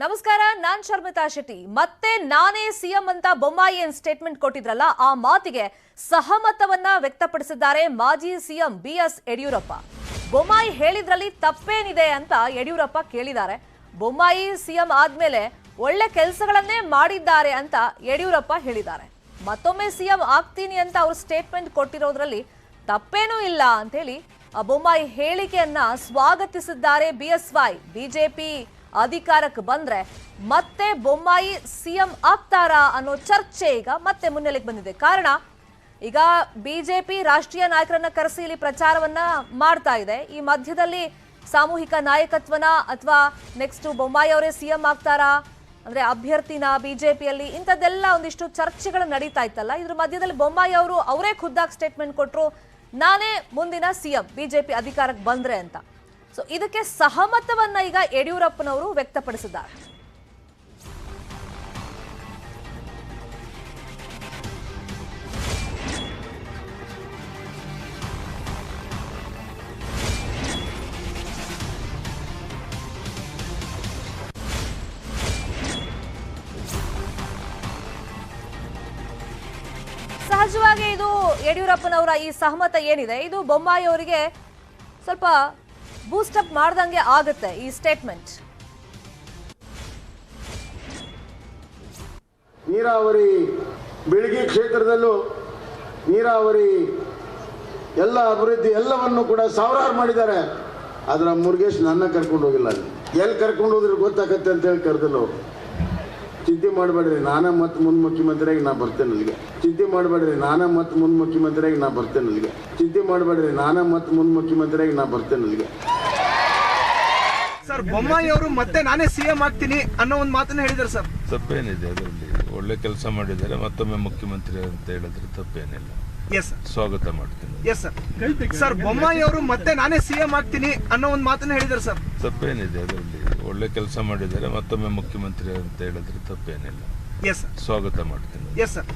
ನಮಸ್ಕಾರ, ನಾನ್ ಶರ್ಮಿತಾ ಶೆಟ್ಟಿ. ಮತ್ತೆ ನಾನೇ ಸಿಎಂ ಅಂತ ಬೊಮ್ಮಾಯಿ ಸ್ಟೇಟ್ಮೆಂಟ್ ಕೊಟ್ಟಿದ್ರಲ್ಲ, ಆ ಮಾತಿಗೆ ಸಹಮತವನ್ನ ವ್ಯಕ್ತಪಡಿಸಿದ್ದಾರೆ ಮಾಜಿ ಸಿಎಂ ಬಿಎಸ್ ಯಡಿಯೂರಪ್ಪ. ಬೊಮ್ಮಾಯಿ ಹೇಳಿದ್ರಲ್ಲಿ ತಪ್ಪೇನಿದೆ ಅಂತ ಯಡಿಯೂರಪ್ಪ ಕೇಳಿದ್ದಾರೆ. ಬೊಮ್ಮಾಯಿ ಸಿಎಂ ಆದ್ಮೇಲೆ ಒಳ್ಳೆ ಕೆಲಸಗಳನ್ನೇ ಮಾಡಿದ್ದಾರೆ ಅಂತ ಯಡಿಯೂರಪ್ಪ ಹೇಳಿದ್ದಾರೆ. ಮತ್ತೊಮ್ಮೆ ಸಿಎಂ ಆಗ್ತೀನಿ ಅಂತ ಅವರು ಸ್ಟೇಟ್ಮೆಂಟ್ ಕೊಟ್ಟಿರೋದ್ರಲ್ಲಿ ತಪ್ಪೇನೂ ಇಲ್ಲ ಅಂತ ಹೇಳಿ ಬೊಮ್ಮಾಯಿ ಹೇಳಿಕೆಯನ್ನ ಸ್ವಾಗತಿಸಿದ್ದಾರೆ ಬಿಎಸ್ವೈ. ಬಿಜೆಪಿ ಅಧಿಕಾರಕ್ಕೆ ಬಂದ್ರೆ ಮತ್ತೆ ಬೊಮ್ಮಾಯಿ ಸಿಎಂ ಆಗ್ತಾರಾ ಅನ್ನೋ ಚರ್ಚೆ ಈಗ ಮತ್ತೆ ಮುನ್ನೆಲೆಗೆ ಬಂದಿದೆ. ಕಾರಣ ಈಗ ಬಿಜೆಪಿ ರಾಷ್ಟ್ರೀಯ ನಾಯಕರನ್ನ ಕರೆಸಿ ಇಲ್ಲಿ ಪ್ರಚಾರವನ್ನ ಮಾಡ್ತಾ ಇದೆ. ಈ ಮಧ್ಯದಲ್ಲಿ ಸಾಮೂಹಿಕ ನಾಯಕತ್ವನ ಅಥವಾ ನೆಕ್ಸ್ಟ್ ಬೊಮ್ಮಾಯಿ ಅವರೇ ಸಿಎಂ ಆಗ್ತಾರಾ ಅಂದ್ರೆ ಅಭ್ಯರ್ಥಿನ ಬಿಜೆಪಿಯಲ್ಲಿ, ಇಂಥದ್ದೆಲ್ಲ ಒಂದಿಷ್ಟು ಚರ್ಚೆಗಳು ನಡೀತಾ ಇತ್ತಲ್ಲ. ಇದ್ರ ಮಧ್ಯದಲ್ಲಿ ಬೊಮ್ಮಾಯಿ ಅವರು ಅವರೇ ಖುದ್ದಾಗಿ ಸ್ಟೇಟ್ಮೆಂಟ್ ಕೊಟ್ಟರು, ನಾನೇ ಮುಂದಿನ ಸಿಎಂ ಬಿಜೆಪಿ ಅಧಿಕಾರಕ್ಕೆ ಬಂದ್ರೆ ಅಂತ. ಸೊ ಇದಕ್ಕೆ ಸಹಮತವನ್ನ ಈಗ ಯಡಿಯೂರಪ್ಪನವರು ವ್ಯಕ್ತಪಡಿಸಿದ್ದಾರೆ. ಸಹಜವಾಗಿ ಇದು ಯಡಿಯೂರಪ್ಪನವರ ಈ ಸಹಮತ ಏನಿದೆ, ಇದು ಬೊಮ್ಮಾಯಿ ಅವರಿಗೆ ಸ್ವಲ್ಪ ಬೂಸ್ಟ್ ಅಪ್ ಮಾಡ್ದಂಗೆ ಆಗುತ್ತೆ ಈ ಸ್ಟೇಟ್ಮೆಂಟ್. ನೀರಾವರಿ ಬೆಳಗಿ ಕ್ಷೇತ್ರದಲ್ಲೂ ನೀರಾವರಿ ಎಲ್ಲ ಅಭಿವೃದ್ಧಿ ಎಲ್ಲವನ್ನು ಕೂಡ ಸಾವಿರಾರು ಮಾಡಿದ್ದಾರೆ. ಅದರ ಮುರುಗೇಶ್ ನನ್ನ ಕರ್ಕೊಂಡು ಹೋಗಿಲ್ಲ, ಎಲ್ಲಿ ಕರ್ಕೊಂಡು ಹೋದ್ರೆ ಗೊತ್ತಾಗತ್ತೆ ಅಂತ ಹೇಳಿ ಕರೆದಿಲ್ಲ ಅವರು. ಚಿಂತೆ ಮಾಡಬೇಡ್ರಿ, ನಾನೇ ಮತ್ತೆ ಮುಂದೆ ಮುಖ್ಯಮಂತ್ರಿಯಾಗಿ ನಾ ಬರ್ತೇನೆ ಅಲ್ಲಿಗೆ. ಚಿಂತೆ ಮಾಡಬೇಡ್ರಿ, ನಾನೇ ಮತ್ತೆ ಮುಂದೆ ಮುಖ್ಯಮಂತ್ರಿಯಾಗಿ ನಾ ಬರ್ತೇನೆ ಅಲ್ಲಿಗೆ. ಚಿಂತೆ ಮಾಡಬೇಡ್ರಿ, ನಾನೇ ಮತ್ತೆ ಮುಂದೆ ಮುಖ್ಯಮಂತ್ರಿಯಾಗಿ ನಾ ಬರ್ತೇನೆ ಅಲ್ಲಿಗೆ. ಸರ್, ಬೊಮ್ಮಾಯಿ ಅವರು ಮತ್ತೆ ನಾನೇ ಸಿಎಂ ಆಗ್ತೀನಿ ಅನ್ನೋ ಒಂದು ಮಾತನ್ನ ಹೇಳಿದ್ದಾರೆ ಸರ್. ತಪ್ಪೇನಿದೆ ಅದರಲ್ಲಿ? ಒಳ್ಳೆ ಕೆಲಸ ಮಾಡಿದ್ದಾರೆ, ಮತ್ತೊಮ್ಮೆ ಮುಖ್ಯಮಂತ್ರಿ ಅಂತ ಹೇಳಿದ್ರೆ ತಪ್ಪೇನಿಲ್ಲ. ಎಸ್ ಸರ್, ಸ್ವಾಗತ ಮಾಡ್ತೀನಿ. Yes sir. ಸರ್, ಬೊಮ್ಮಾಯಿ ಅವರು ಮತ್ತೆ ನಾನೇ ಸಿಎಂ ಆಗ್ತೀನಿ ಅನ್ನೋ ಒಂದು ಮಾತನ್ನ ಹೇಳಿದ್ದಾರೆ ಸರ್. ತಪ್ಪೇನಿದೆ ಅದರಲ್ಲಿ? ಒಳ್ಳೆ ಕೆಲಸ ಮಾಡಿದ್ದಾರೆ, ಮತ್ತೊಮ್ಮೆ ಮುಖ್ಯಮಂತ್ರಿ ಅಂತ ಹೇಳಿದ್ರೆ ತಪ್ಪೇನಿಲ್ಲ. ಎಸ್ ಸರ್, ಸ್ವಾಗತ ಮಾಡ್ತೀನಿ. Yes sir.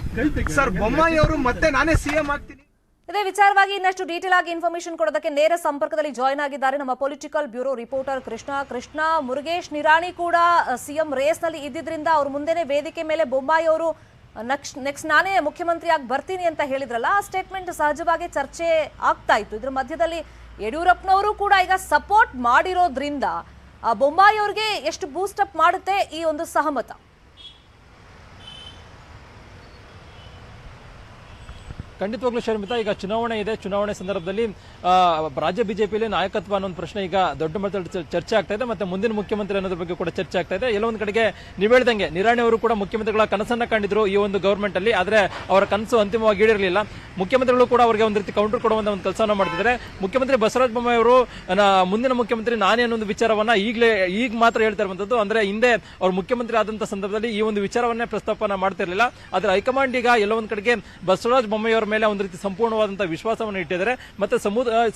ಸರ್, ಬೊಮ್ಮಾಯಿ ಅವರು ಮತ್ತೆ ನಾನೇ ಸಿಎಂ ಆಗ್ತೀನಿ. ಇದೇ ವಿಚಾರವಾಗಿ ಇನ್ನಷ್ಟು ಡೀಟೇಲ್ ಆಗಿ ಇನ್ಫಾರ್ಮೇಶನ್ ಕೊಡೋದಕ್ಕೆ ನೇರ ಸಂಪರ್ಕದಲ್ಲಿ ಜಾಯ್ನ್ ಆಗಿದ್ದಾರೆ ನಮ್ಮ political bureau reporter Krishna. Murugesh Nirani ಕೂಡ ಸಿಎಂ ರೇಸ್ ನಲ್ಲಿ ಇದ್ದಿದ್ರಿಂದ ಅವ್ರ ಮುಂದೆನೆ ವೇದಿಕೆ ಮೇಲೆ ಬೊಮ್ಮಾಯಿ ಅವರು ನೆಕ್ಸ್ಟ್ ನಾನೇ ಮುಖ್ಯಮಂತ್ರಿ ಆಗಿ ಬರ್ತೀನಿ ಅಂತ ಹೇಳಿದ್ರಲ್ಲ, ಆ ಸ್ಟೇಟ್ಮೆಂಟ್ ಸಹಜವಾಗಿ ಚರ್ಚೆ ಆಗ್ತಾ ಇತ್ತು. ಇದ್ರ ಮಧ್ಯದಲ್ಲಿ ಯಡಿಯೂರಪ್ಪನವರು ಕೂಡ ಈಗ ಸಪೋರ್ಟ್ ಮಾಡಿರೋದ್ರಿಂದ ಬೊಮ್ಮಾಯಿ ಅವ್ರಿಗೆ ಎಷ್ಟು ಬೂಸ್ಟ್ ಅಪ್ ಮಾಡುತ್ತೆ ಈ ಒಂದು ಸಹಮತ? ಖಂಡಿತವಾಗ್ಲೂ ಶರ್ಮಿತಾ, ಈಗ ಚುನಾವಣೆ ಇದೆ. ಚುನಾವಣೆ ಸಂದರ್ಭದಲ್ಲಿ ರಾಜ್ಯ ಬಿಜೆಪಿಯಲ್ಲಿ ನಾಯಕತ್ವ ಅನ್ನೋ ಒಂದು ಪ್ರಶ್ನೆ ಈಗ ದೊಡ್ಡ ಮಟ್ಟದಲ್ಲಿ ಚರ್ಚೆ ಆಗ್ತಾ ಇದೆ. ಮತ್ತೆ ಮುಂದಿನ ಮುಖ್ಯಮಂತ್ರಿ ಅನ್ನೋದ್ರ ಬಗ್ಗೆ ಕೂಡ ಚರ್ಚೆ ಆಗ್ತಾ ಇದೆ. ಎಲ್ಲೊಂದು ಕಡೆಗೆ ನೀವು ಹೇಳ್ದಂಗೆ ನಿರಾಣಿ ಅವರು ಕೂಡ ಮುಖ್ಯಮಂತ್ರಿಗಳ ಕನಸನ್ನ ಕಂಡಿದ್ರು ಈ ಒಂದು ಗವರ್ಮೆಂಟ್ ಅಲ್ಲಿ. ಆದ್ರೆ ಅವರ ಕನಸು ಅಂತಿಮವಾಗಿ ಈಡೇರಲಿಲ್ಲ. ಮುಖ್ಯಮಂತ್ರಿಗಳು ಕೂಡ ಅವರಿಗೆ ಒಂದು ರೀತಿ ಕೌಂಟರ್ ಕೊಡುವಂತ ಒಂದು ಕೆಲಸವನ್ನ ಮಾಡ್ತಿದ್ದಾರೆ. ಮುಖ್ಯಮಂತ್ರಿ ಬಸವರಾಜ ಬೊಮ್ಮಾಯಿ ಅವರು ಮುಂದಿನ ಮುಖ್ಯಮಂತ್ರಿ ನಾನೇ ಅನ್ನೋ ಒಂದು ವಿಚಾರವನ್ನ ಈಗ ಮಾತ್ರ ಹೇಳ್ತಾ ಇರುವಂತದ್ದು. ಅಂದ್ರೆ ಹಿಂದೆ ಅವರು ಮುಖ್ಯಮಂತ್ರಿ ಆದಂತ ಸಂದರ್ಭದಲ್ಲಿ ಈ ಒಂದು ವಿಚಾರವನ್ನೇ ಪ್ರಸ್ತಾಪನ ಮಾಡ್ತಿರ್ಲಿಲ್ಲ. ಆದ್ರೆ ಹೈಕಮಾಂಡ್ ಈಗ ಎಲ್ಲ ಒಂದ್ ಕಡೆಗೆ ಬಸವರಾಜ ಬೊಮ್ಮಾಯಿ ಅವರ ಮೇಲೆ ಒಂದು ರೀತಿ ಸಂಪೂರ್ಣವಾದಂತಹ ವಿಶ್ವಾಸವನ್ನು ಇಟ್ಟಿದ್ದಾರೆ. ಮತ್ತೆ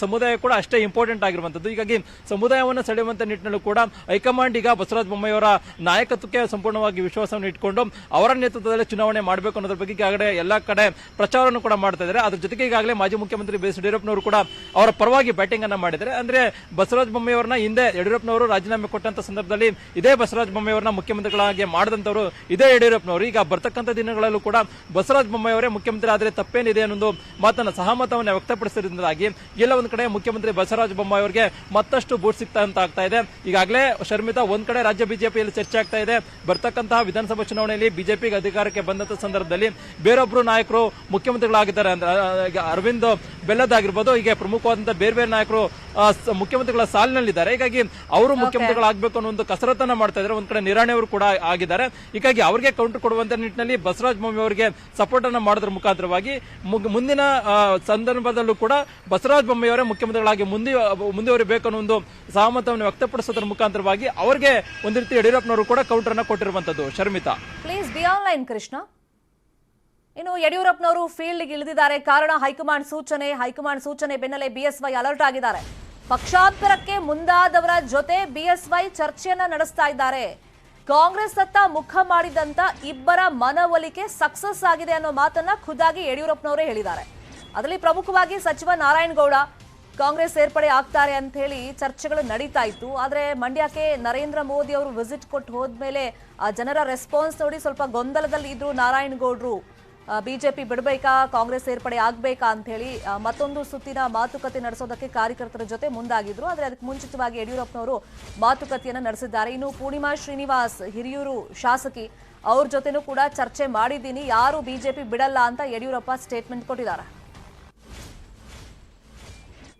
ಸಮುದಾಯ ಕೂಡ ಅಷ್ಟೇ ಇಂಪಾರ್ಟೆಂಟ್ ಆಗಿರುವಂತದ್ದು. ಹೀಗಾಗಿ ಸಮುದಾಯವನ್ನು ಸೆಳೆಯುವಂತ ನಿಟ್ಟಿನಲ್ಲೂ ಕೂಡ ಹೈಕಮಾಂಡ್ ಈಗ ಬಸವರಾಜ ಬೊಮ್ಮಾಯಿ ಅವರ ನಾಯಕತ್ವಕ್ಕೆ ಸಂಪೂರ್ಣವಾಗಿ ವಿಶ್ವಾಸವನ್ನು ಇಟ್ಕೊಂಡು ಅವರ ನೇತೃತ್ವದಲ್ಲಿ ಚುನಾವಣೆ ಮಾಡಬೇಕು ಅನ್ನೋದ್ರ ಬಗ್ಗೆ ಈಗಾಗಲೇ ಎಲ್ಲಾ ಕಡೆ ಪ್ರಚಾರವನ್ನು ಕೂಡ ಮಾಡ್ತಾ ಇದ್ದಾರೆ. ಅದ್ರ ಜೊತೆಗೆ ಈಗಾಗಲೇ ಮಾಜಿ ಮುಖ್ಯಮಂತ್ರಿ ಬಿ ಎಸ್ ಯಡಿಯೂರಪ್ಪನವರು ಕೂಡ ಅವರ ಪರವಾಗಿ ಬ್ಯಾಟಿಂಗ್ ಅನ್ನ ಮಾಡಿದ್ದಾರೆ. ಅಂದ್ರೆ ಬಸವರಾಜ ಬೊಮ್ಮಾಯಿ ಅವರನ್ನ ಹಿಂದೆ ಯಡಿಯೂರಪ್ಪನವರು ರಾಜೀನಾಮೆ ಕೊಟ್ಟಂತ ಸಂದರ್ಭದಲ್ಲಿ ಇದೇ ಬಸವರಾಜ ಬೊಮ್ಮಾಯಿ ಅವರನ್ನ ಮುಖ್ಯಮಂತ್ರಿಗಳಾಗಿ ಮಾಡಿದಂತವರು ಇದೇ ಯಡಿಯೂರಪ್ಪನವರು. ಈಗ ಬರ್ತಕ್ಕಂಥ ದಿನಗಳಲ್ಲೂ ಕೂಡ ಬಸವರಾಜ ಬೊಮ್ಮಾಯಿ ಅವರೇ ಮುಖ್ಯಮಂತ್ರಿ ಆದರೆ ತಪ್ಪೇನಿದೆ ಅನ್ನೋದು ಮಾತನ್ನ ಸಹಮತವನ್ನು ವ್ಯಕ್ತಪಡಿಸಿದ್ರಿಂದಾಗಿ ಎಲ್ಲ ಒಂದ್ ಕಡೆ ಮುಖ್ಯಮಂತ್ರಿ ಬಸವರಾಜ ಬೊಮ್ಮಾಯಿ ಅವರಿಗೆ ಮತ್ತಷ್ಟು ಬೂಟ್ ಸಿಗ್ತಾ ಅಂತ ಆಗ್ತಾ ಇದೆ. ಈಗಾಗಲೇ ಶರ್ಮಿತಾ, ಒಂದ್ ಕಡೆ ರಾಜ್ಯ ಬಿಜೆಪಿಯಲ್ಲಿ ಚರ್ಚೆ ಆಗ್ತಾ ಇದೆ. ಬರ್ತಕ್ಕಂತಹ ವಿಧಾನಸಭಾ ಚುನಾವಣೆಯಲ್ಲಿ ಬಿಜೆಪಿಗೆ ಅಧಿಕಾರಕ್ಕೆ ಬಂದಂತ ಸಂದರ್ಭದಲ್ಲಿ ಬೇರೊಬ್ರು ನಾಯಕರು ಮುಖ್ಯಮಂತ್ರಿಗಳಾಗಿದ್ದಾರೆ. ಅರವಿಂದ್ ಬೆಲ್ಲದಾಗಿರ್ಬೋದು, ಹೀಗೆ ಪ್ರಮುಖವಾದಂತಹ ಬೇರೆ ಬೇರೆ ನಾಯಕರು ಮುಖ್ಯಮಂತ್ರಿಗಳ ಸಾಲಿನಲ್ಲಿದ್ದಾರೆ. ಹೀಗಾಗಿ ಅವರು ಮುಖ್ಯಮಂತ್ರಿಗಳಾಗಬೇಕು ಅನ್ನೋ ಒಂದು ಕಸರತ್ತನ್ನ ಮಾಡ್ತಾ ಇದ್ದಾರೆ. ಒಂದ್ ಕಡೆ ನಿರಾಣಿ ಅವರು ಕೂಡ ಆಗಿದ್ದಾರೆ. ಹೀಗಾಗಿ ಅವರಿಗೆ ಕೌಂಟರ್ ಕೊಡುವಂತ ನಿಟ್ಟಿನಲ್ಲಿ ಬಸವರಾಜ ಬೊಮ್ಮಾಯಿ ಅವರಿಗೆ ಸಪೋರ್ಟ್ ಅನ್ನ ಮಾಡೋದ್ರ ಮುಖಾಂತರವಾಗಿ ಮುಂದಿನ ಸಂದರ್ಭದಲ್ಲೂ ಕೂಡ ಬಸವರಾಜ ಬೊಮ್ಮಾಯಿ ಅವರೇ ಮುಖ್ಯಮಂತ್ರಿಗಳಾಗಿ ಮುಂದುವರಿಬೇಕು ಅನ್ನೋ ಒಂದು ಸಹಮತವನ್ನು ವ್ಯಕ್ತಪಡಿಸೋದ್ರ ಮುಖಾಂತರವಾಗಿ ಅವರಿಗೆ ಒಂದು ರೀತಿ ಯಡಿಯೂರಪ್ಪನವರು ಕೂಡ ಕೌಂಟರ್ ಅನ್ನ ಕೊಟ್ಟಿರುವಂತದ್ದು. Sharmita, please be online. Krishna, ಇನ್ನು ಯಡಿಯೂರಪ್ಪನವರು ಫೀಲ್ಡ್ ಇಳಿದಿದ್ದಾರೆ. ಕಾರಣ ಹೈಕಮಾಂಡ್ ಸೂಚನೆ ಬೆನ್ನಲ್ಲೇ ಬಿಎಸ್ವೈ ಅಲರ್ಟ್ ಆಗಿದ್ದಾರೆ. ಪಕ್ಷಾಂತರಕ್ಕೆ ಮುಂದಾದವರ ಜೊತೆ ಬಿಎಸ್ವೈ ಚರ್ಚೆಯನ್ನ ನಡೆಸ್ತಾ ಇದ್ದಾರೆ. ಕಾಂಗ್ರೆಸ್ ಅತ್ತ ಮುಖ ಮಾಡಿದಂತ ಇಬ್ಬರ ಮನವೊಲಿಕೆ ಸಕ್ಸಸ್ ಆಗಿದೆ ಅನ್ನೋ ಮಾತನ್ನ ಖುದ್ದಾಗಿ ಯಡಿಯೂರಪ್ಪನವರೇ ಹೇಳಿದ್ದಾರೆ. ಅದರಲ್ಲಿ ಪ್ರಮುಖವಾಗಿ ಸಚಿವ ನಾರಾಯಣಗೌಡ ಕಾಂಗ್ರೆಸ್ ಸೇರ್ಪಡೆ ಆಗ್ತಾರೆ ಅಂತ ಹೇಳಿ ಚರ್ಚೆಗಳು ನಡೀತಾ ಇತ್ತು. ಆದ್ರೆ ಮಂಡ್ಯಕ್ಕೆ ನರೇಂದ್ರ ಮೋದಿ ಅವರು ವಿಸಿಟ್ ಕೊಟ್ಟು ಹೋದ್ಮೇಲೆ ಜನರ ರೆಸ್ಪಾನ್ಸ್ ನೋಡಿ ಸ್ವಲ್ಪ ಗೊಂದಲದಲ್ಲಿ ಇದ್ರು ನಾರಾಯಣಗೌಡರು. ಬಿಜೆಪಿ ಬಿಡಬೇಕಾ, ಕಾಂಗ್ರೆಸ್ ಸೇರ್ಪಡೆ ಆಗ್ಬೇಕಾ ಅಂತ ಹೇಳಿ ಮತ್ತೊಂದು ಸುತ್ತಿನ ಮಾತುಕತೆ ನಡೆಸೋದಕ್ಕೆ ಕಾರ್ಯಕರ್ತರ ಜೊತೆ ಮುಂದಾಗಿದ್ರು. ಆದ್ರೆ ಅದಕ್ಕೆ ಮುಂಚಿತವಾಗಿ ಯಡಿಯೂರಪ್ಪನವರು ಮಾತುಕತೆಯನ್ನ ನಡೆಸಿದ್ದಾರೆ. ಇನ್ನು ಪೂರ್ಣಿಮಾ ಶ್ರೀನಿವಾಸ್ ಹಿರಿಯೂರು ಶಾಸಕಿ ಅವ್ರ ಜೊತೆನೂ ಕೂಡ ಚರ್ಚೆ ಮಾಡಿದ್ದೀನಿ, ಯಾರು ಬಿಜೆಪಿ ಬಿಡಲ್ಲ ಅಂತ ಯಡಿಯೂರಪ್ಪ ಸ್ಟೇಟ್ಮೆಂಟ್ ಕೊಟ್ಟಿದ್ದಾರೆ.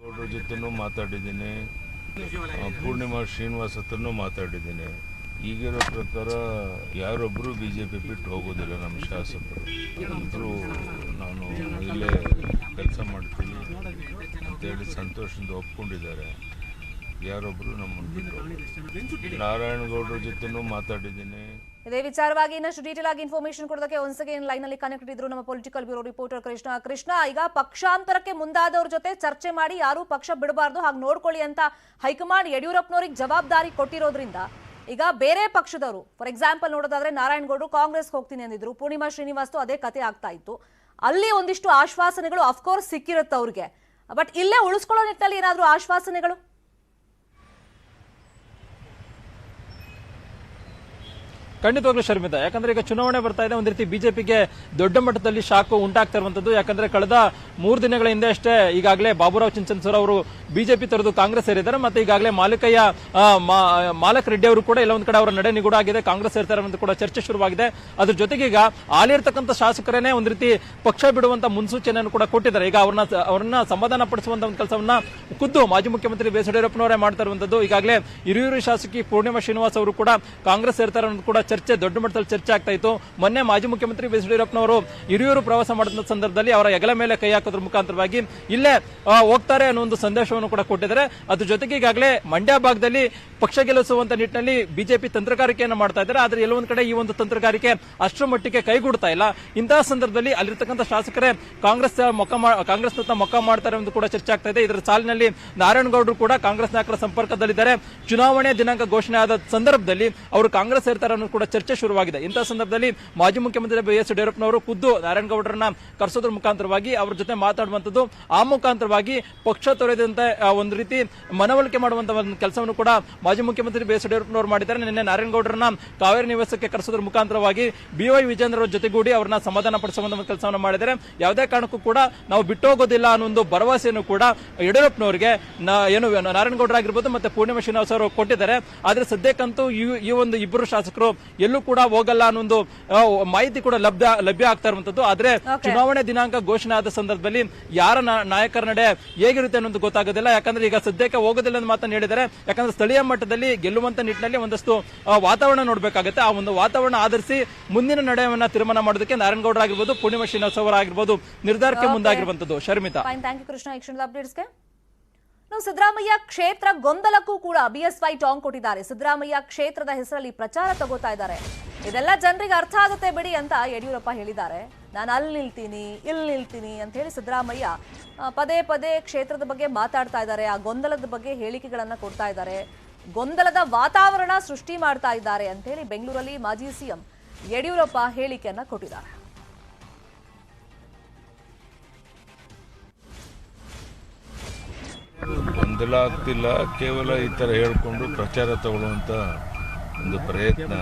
ಅವ್ರ ಜೊತೆನೂ ಮಾತಾಡಿದ್ದೀನಿ, ಪೂರ್ಣಿಮಾ ಶ್ರೀನಿವಾಸ್ ಹತ್ರನೂ ಮಾತಾಡಿದ್ದೀನಿ. ಈಗಿರೋ ಪ್ರಕಾರ ಯಾರೊಬ್ಬರು BJP ಬಿಟ್ಟು ಹೋಗೋದಿಲ್ಲ. ನಮ್ಮ ಶಾಸಕರು ಇಬ್ಬರು ನಾನು ಇಲ್ಲೇ ಕೆಲಸ ಮಾಡ್ತೀನಿ ಅಂತೇಳಿ ಸಂತೋಷದಿಂದ ಒಪ್ಕೊಂಡಿದ್ದಾರೆ. ಯಾರೊಬ್ಬರು ನಮ್ಮನ್ನು ಬಿಟ್ಟು ಹೋಗೋದಿಲ್ಲ. ನಾರಾಯಣಗೌಡರ ಜೊತೆನೂ ಮಾತಾಡಿದ್ದೀನಿ. ಇದೇ ವಿಚಾರವಾಗಿ ಇನ್ನಷ್ಟು ಡೀಟೇಲ್ ಆಗಿ ಇನ್ಫಾರ್ಮೇಶನ್ ಕೊಡೋದಕ್ಕೆ ಒನ್ಸ್ ಅಗೇನ್ ಲೈನ್ ನಲ್ಲಿ ಕನೆಕ್ಟ್ ಇದ್ರು ನಮ್ಮ ಪೊಲಿಟಿಕಲ್ ಬ್ಯೂರೋ ರಿಪೋರ್ಟರ್ ಕೃಷ್ಣ. ಈಗ ಪಕ್ಷಾಂತರಕ್ಕೆ ಮುಂದಾದವ್ರ ಜೊತೆ ಚರ್ಚೆ ಮಾಡಿ ಯಾರು ಪಕ್ಷ ಬಿಡಬಾರ್ದು ಹಾಗೆ ನೋಡ್ಕೊಳ್ಳಿ ಅಂತ ಹೈಕಮಾಂಡ್ ಯಡಿಯೂರಪ್ಪನವರಿಗೆ ಜವಾಬ್ದಾರಿ ಕೊಟ್ಟಿರೋದ್ರಿಂದ ಈಗ ಬೇರೆ ಪಕ್ಷದವರು ಫಾರ್ ಎಕ್ಸಾಂಪಲ್ ನೋಡೋದಾದ್ರೆ ನಾರಾಯಣಗೌಡರು ಕಾಂಗ್ರೆಸ್ ಹೋಗ್ತೀನಿ ಅಂದಿದ್ರು, ಪೂರ್ಣಿಮಾ ಶ್ರೀನಿವಾಸ್ ಅದೇ ಕತೆ ಆಗ್ತಾ ಇತ್ತು. ಅಲ್ಲಿ ಒಂದಿಷ್ಟು ಆಶ್ವಾಸನೆಗಳು ಅಫ್ಕೋರ್ಸ್ ಸಿಕ್ಕಿರುತ್ತೆ ಅವ್ರಿಗೆ, ಬಟ್ ಇಲ್ಲೇ ಉಳಿಸ್ಕೊಳ್ಳೋ ನಿಟ್ಟಿನಲ್ಲಿ ಏನಾದ್ರೂ ಆಶ್ವಾಸನೆಗಳು? ಖಂಡಿತವಾಗ್ಲೂ ಶರ್ಮಿತಾ, ಯಾಕಂದ್ರೆ ಈಗ ಚುನಾವಣೆ ಬರ್ತಾ ಇದೆ, ಒಂದ್ ರೀತಿ ಬಿಜೆಪಿಗೆ ದೊಡ್ಡ ಮಟ್ಟದಲ್ಲಿ ಶಾಕು ಉಂಟಾಗ್ತಾ ಇರುವಂತದ್ದು. ಯಾಕಂದ್ರೆ ಕಳೆದ 3 ದಿನಗಳ ಹಿಂದೆ ಅಷ್ಟೇ ಈಗಾಗಲೇ ಬಾಬುರಾವ್ ಚಿಂಚನ್ಸೂರ್ ಅವರು ಬಿಜೆಪಿ ತೊರೆದು ಕಾಂಗ್ರೆಸ್ ಸೇರಿದ್ದಾರೆ. ಮತ್ತೆ ಈಗಾಗಲೇ ಮಾಲಕ್ ರೆಡ್ಡಿ ಅವರು ಕೂಡ ಎಲ್ಲೊಂದ್ ಕಡೆ ಅವರ ನಡೆ ನಿಗೂಢ ಆಗಿದೆ, ಕಾಂಗ್ರೆಸ್ ಸೇರ್ತಾರೆ ಅಂತ ಕೂಡ ಚರ್ಚೆ ಶುರುವಾಗಿದೆ. ಅದ್ರ ಜೊತೆಗೆ ಈಗ ಆಲಿರ್ತಕ್ಕಂಥ ಶಾಸಕರೇನೆ ಒಂದ್ ರೀತಿ ಪಕ್ಷ ಬಿಡುವಂತ ಮುನ್ಸೂಚನೆಯನ್ನು ಕೂಡ ಕೊಟ್ಟಿದ್ದಾರೆ. ಈಗ ಅವರನ್ನ ಸಮಾಧಾನ ಪಡಿಸುವಂತ ಒಂದು ಕೆಲಸವನ್ನ ಖುದ್ದು ಮಾಜಿ ಮುಖ್ಯಮಂತ್ರಿ ಬಿ ಎಸ್ ಯಡಿಯೂರಪ್ಪನವರೇ ಮಾಡ್ತಾ ಇರುವಂತದ್ದು. ಈಗಾಗಲೇ ಹಿರಿಯೂರು ಶಾಸಕಿ ಪೂರ್ಣಿಮಾ ಶ್ರೀನಿವಾಸ್ ಅವರು ಕೂಡ ಕಾಂಗ್ರೆಸ್ ಸೇರ್ತಾರೆ ಅನ್ನೋದು ಕೂಡ ಚರ್ಚೆ ದೊಡ್ಡ ಮಟ್ಟದಲ್ಲಿ ಚರ್ಚೆ ಆಗ್ತಾ ಇತ್ತು. ಮೊನ್ನೆ ಮಾಜಿ ಮುಖ್ಯಮಂತ್ರಿ ಬಿ ಎಸ್ ಯಡಿಯೂರಪ್ಪನವರು ಹಿರಿಯೂರು ಪ್ರವಾಸ ಮಾಡಿದ ಸಂದರ್ಭದಲ್ಲಿ ಅವರ ಹೆಗಲ ಮೇಲೆ ಕೈ ಹಾಕೋದ್ರ ಮುಖಾಂತರವಾಗಿ ಇಲ್ಲೇ ಹೋಗ್ತಾರೆ ಅನ್ನೋ ಒಂದು ಸಂದೇಶವನ್ನು ಕೂಡ ಕೊಟ್ಟಿದ್ದಾರೆ. ಅದ್ರ ಜೊತೆಗೆ ಈಗಾಗಲೇ ಮಂಡ್ಯ ಭಾಗದಲ್ಲಿ ಪಕ್ಷ ಗೆಲ್ಲಿಸುವಂತ ನಿಟ್ಟಿನಲ್ಲಿ ಬಿಜೆಪಿ ತಂತ್ರಗಾರಿಕೆಯನ್ನು ಮಾಡ್ತಾ ಇದ್ದಾರೆ. ಆದ್ರೆ ಎಲ್ಲೊಂದ್ ಕಡೆ ಈ ಒಂದು ತಂತ್ರಗಾರಿಕೆ ಅಷ್ಟರ ಮಟ್ಟಿಗೆ ಕೈಗೂಡ್ತಾ ಇಲ್ಲ. ಇಂತಹ ಸಂದರ್ಭದಲ್ಲಿ ಅಲ್ಲಿರ್ತಕ್ಕಂಥ ಶಾಸಕರೇ ಕಾಂಗ್ರೆಸ್ ಮೊಕ್ಕ ಮಾಡ್ತಾರೆ ಎಂದು ಕೂಡ ಚರ್ಚೆ ಆಗ್ತಾ ಇದೆ. ಇದರ ಸಾಲಿನಲ್ಲಿ ನಾರಾಯಣಗೌಡರು ಕೂಡ ಕಾಂಗ್ರೆಸ್ ನಾಯಕರ ಸಂಪರ್ಕದಲ್ಲಿದ್ದಾರೆ. ಚುನಾವಣೆ ದಿನಾಂಕ ಘೋಷಣೆ ಆದ ಸಂದರ್ಭದಲ್ಲಿ ಅವರು ಕಾಂಗ್ರೆಸ್ ಸೇರ್ತಾರೆ ಅನ್ನೋದು ಕೂಡ ಚರ್ಚೆ ಶುರುವಾಗಿದೆ. ಇಂತಹ ಸಂದರ್ಭದಲ್ಲಿ ಮಾಜಿ ಮುಖ್ಯಮಂತ್ರಿ ಬಿ ಎಸ್ ಯಡಿಯೂರಪ್ಪನವರು ಖುದ್ದು ನಾರಾಯಣಗೌಡರನ್ನ ಕರೆಸೋದ್ರ ಮುಖಾಂತರವಾಗಿ ಅವರ ಜೊತೆ ಮಾತಾಡುವಂತದ್ದು, ಆ ಮುಖಾಂತರವಾಗಿ ಪಕ್ಷ ತೊರೆದಂತೆ ಒಂದು ರೀತಿ ಮನವೊಲಿಕೆ ಮಾಡುವಂತಹ ಒಂದು ಕೆಲಸವನ್ನು ಕೂಡ ಮಾಜಿ ಮುಖ್ಯಮಂತ್ರಿ ಬಿ ಎಸ್ ಯಡಿಯೂರಪ್ಪನವರು ಮಾಡಿದ್ದಾರೆ. ನಿನ್ನೆ ನಾರಾಯಣಗೌಡರನ್ನ ಕಾವೇರಿ ನಿವಾಸಕ್ಕೆ ಕರೆಸೋದ್ರ ಮುಖಾಂತರವಾಗಿ BY ವಿಜೇಂದ್ರ ಅವರ ಜೊತೆಗೂಡಿ ಅವರನ್ನ ಸಮಾಧಾನ ಪಡಿಸುವಂತ ಒಂದು ಕೆಲಸವನ್ನು ಮಾಡಿದ್ದಾರೆ. ಯಾವುದೇ ಕಾರಣಕ್ಕೂ ಕೂಡ ನಾವು ಬಿಟ್ಟು ಹೋಗೋದಿಲ್ಲ ಅನ್ನೋ ಒಂದು ಭರವಸೆಯನ್ನು ಕೂಡ ಯಡಿಯೂರಪ್ಪನವರಿಗೆ ಏನು ನಾರಾಯಣಗೌಡರಾಗಿರ್ಬೋದು ಮತ್ತೆ ಪೂರ್ಣಿಮಾ ಶ್ರೀನಿವಾಸ್ ಅವರು ಕೊಟ್ಟಿದ್ದಾರೆ. ಆದ್ರೆ ಸದ್ಯಕ್ಕಂತೂ ಈ ಒಂದು ಇಬ್ಬರು ಶಾಸಕರು ಎಲ್ಲೂ ಕೂಡ ಹೋಗಲ್ಲ ಅನ್ನೋ ಒಂದು ಮಾಹಿತಿ ಕೂಡ ಲಭ್ಯ ಆಗ್ತಾ ಇರುವಂತದ್ದು. ಆದ್ರೆ ಚುನಾವಣೆ ದಿನಾಂಕ ಘೋಷಣೆ ಆದ ಸಂದರ್ಭದಲ್ಲಿ ಯಾರ ನಾಯಕರ ನಡೆ ಹೇಗಿರುತ್ತೆ ಅನ್ನೋದು ಗೊತ್ತಾಗೋದಿಲ್ಲ. ಯಾಕಂದ್ರೆ ಈಗ ಸದ್ಯಕ್ಕೆ ಹೋಗೋದಿಲ್ಲ ಅಂತ ಮಾತನ್ನು ಹೇಳಿದ್ದಾರೆ. ಯಾಕಂದ್ರೆ ಸ್ಥಳೀಯ ಮಟ್ಟದಲ್ಲಿ ಗೆಲ್ಲುವಂತ ನಿಟ್ಟಿನಲ್ಲಿ ಒಂದಷ್ಟು ವಾತಾವರಣ ನೋಡಬೇಕಾಗುತ್ತೆ. ಆ ಒಂದು ವಾತಾವರಣ ಆಧರಿಸಿ ಮುಂದಿನ ನಡೆಯನ್ನ ತೀರ್ಮಾನ ಮಾಡೋದಕ್ಕೆ ನಾರಾಯಣಗೌಡ ಆಗಿರ್ಬೋದು, ಪೂರ್ಣಿಮಾ ಶ್ರೀನಿವಾಸ್ ಅವರಾಗಿರ್ಬೋದು ನಿರ್ಧಾರಕ್ಕೆ ಮುಂದಾಗಿರುವಂತದ್ದು. Sharmita, thank you Krishna. ಈ ಕ್ಷಣದ ಅಪ್ಡೇಟ್ಸ್ಗೆ ಸಿದ್ದರಾಮಯ್ಯ ಕ್ಷೇತ್ರ ಗೊಂದಲಕ್ಕೂ ಕೂಡ BSY ಟಾಂಗ್ ಕೊಟ್ಟಿದ್ದಾರೆ. ಸಿದ್ದರಾಮಯ್ಯ ಕ್ಷೇತ್ರದ ಹೆಸರಲ್ಲಿ ಪ್ರಚಾರ ತಗೋತಾ ಇದ್ದಾರೆ. ಇದೆಲ್ಲ ಜನರಿಗೆ ಅರ್ಥ ಆಗುತ್ತೆ ಬಿಡಿ ಅಂತ ಯಡಿಯೂರಪ್ಪ ಹೇಳಿದ್ದಾರೆ. ನಾನು ಅಲ್ಲಿ ನಿಲ್ತೀನಿ, ಇಲ್ಲಿ ನಿಲ್ತೀನಿ ಅಂತ ಹೇಳಿ ಸಿದ್ದರಾಮಯ್ಯ ಪದೇ ಪದೇ ಕ್ಷೇತ್ರದ ಬಗ್ಗೆ ಮಾತಾಡ್ತಾ ಇದ್ದಾರೆ. ಆ ಗೊಂದಲದ ಬಗ್ಗೆ ಹೇಳಿಕೆಗಳನ್ನ ಕೊಡ್ತಾ ಇದ್ದಾರೆ. ಗೊಂದಲದ ವಾತಾವರಣ ಸೃಷ್ಟಿ ಮಾಡ್ತಾ ಇದ್ದಾರೆ ಅಂತ ಹೇಳಿ ಬೆಂಗಳೂರಲ್ಲಿ ಮಾಜಿ CM ಯಡಿಯೂರಪ್ಪ ಹೇಳಿಕೆಯನ್ನ ಕೊಟ್ಟಿದ್ದಾರೆ. ಗೊಂದಲ ಆಗ್ತಿಲ್ಲ, ಕೇವಲ ಈ ಥರ ಹೇಳ್ಕೊಂಡು ಪ್ರಚಾರ ತಗೊಳ್ಳುವಂಥ ಒಂದು ಪ್ರಯತ್ನ.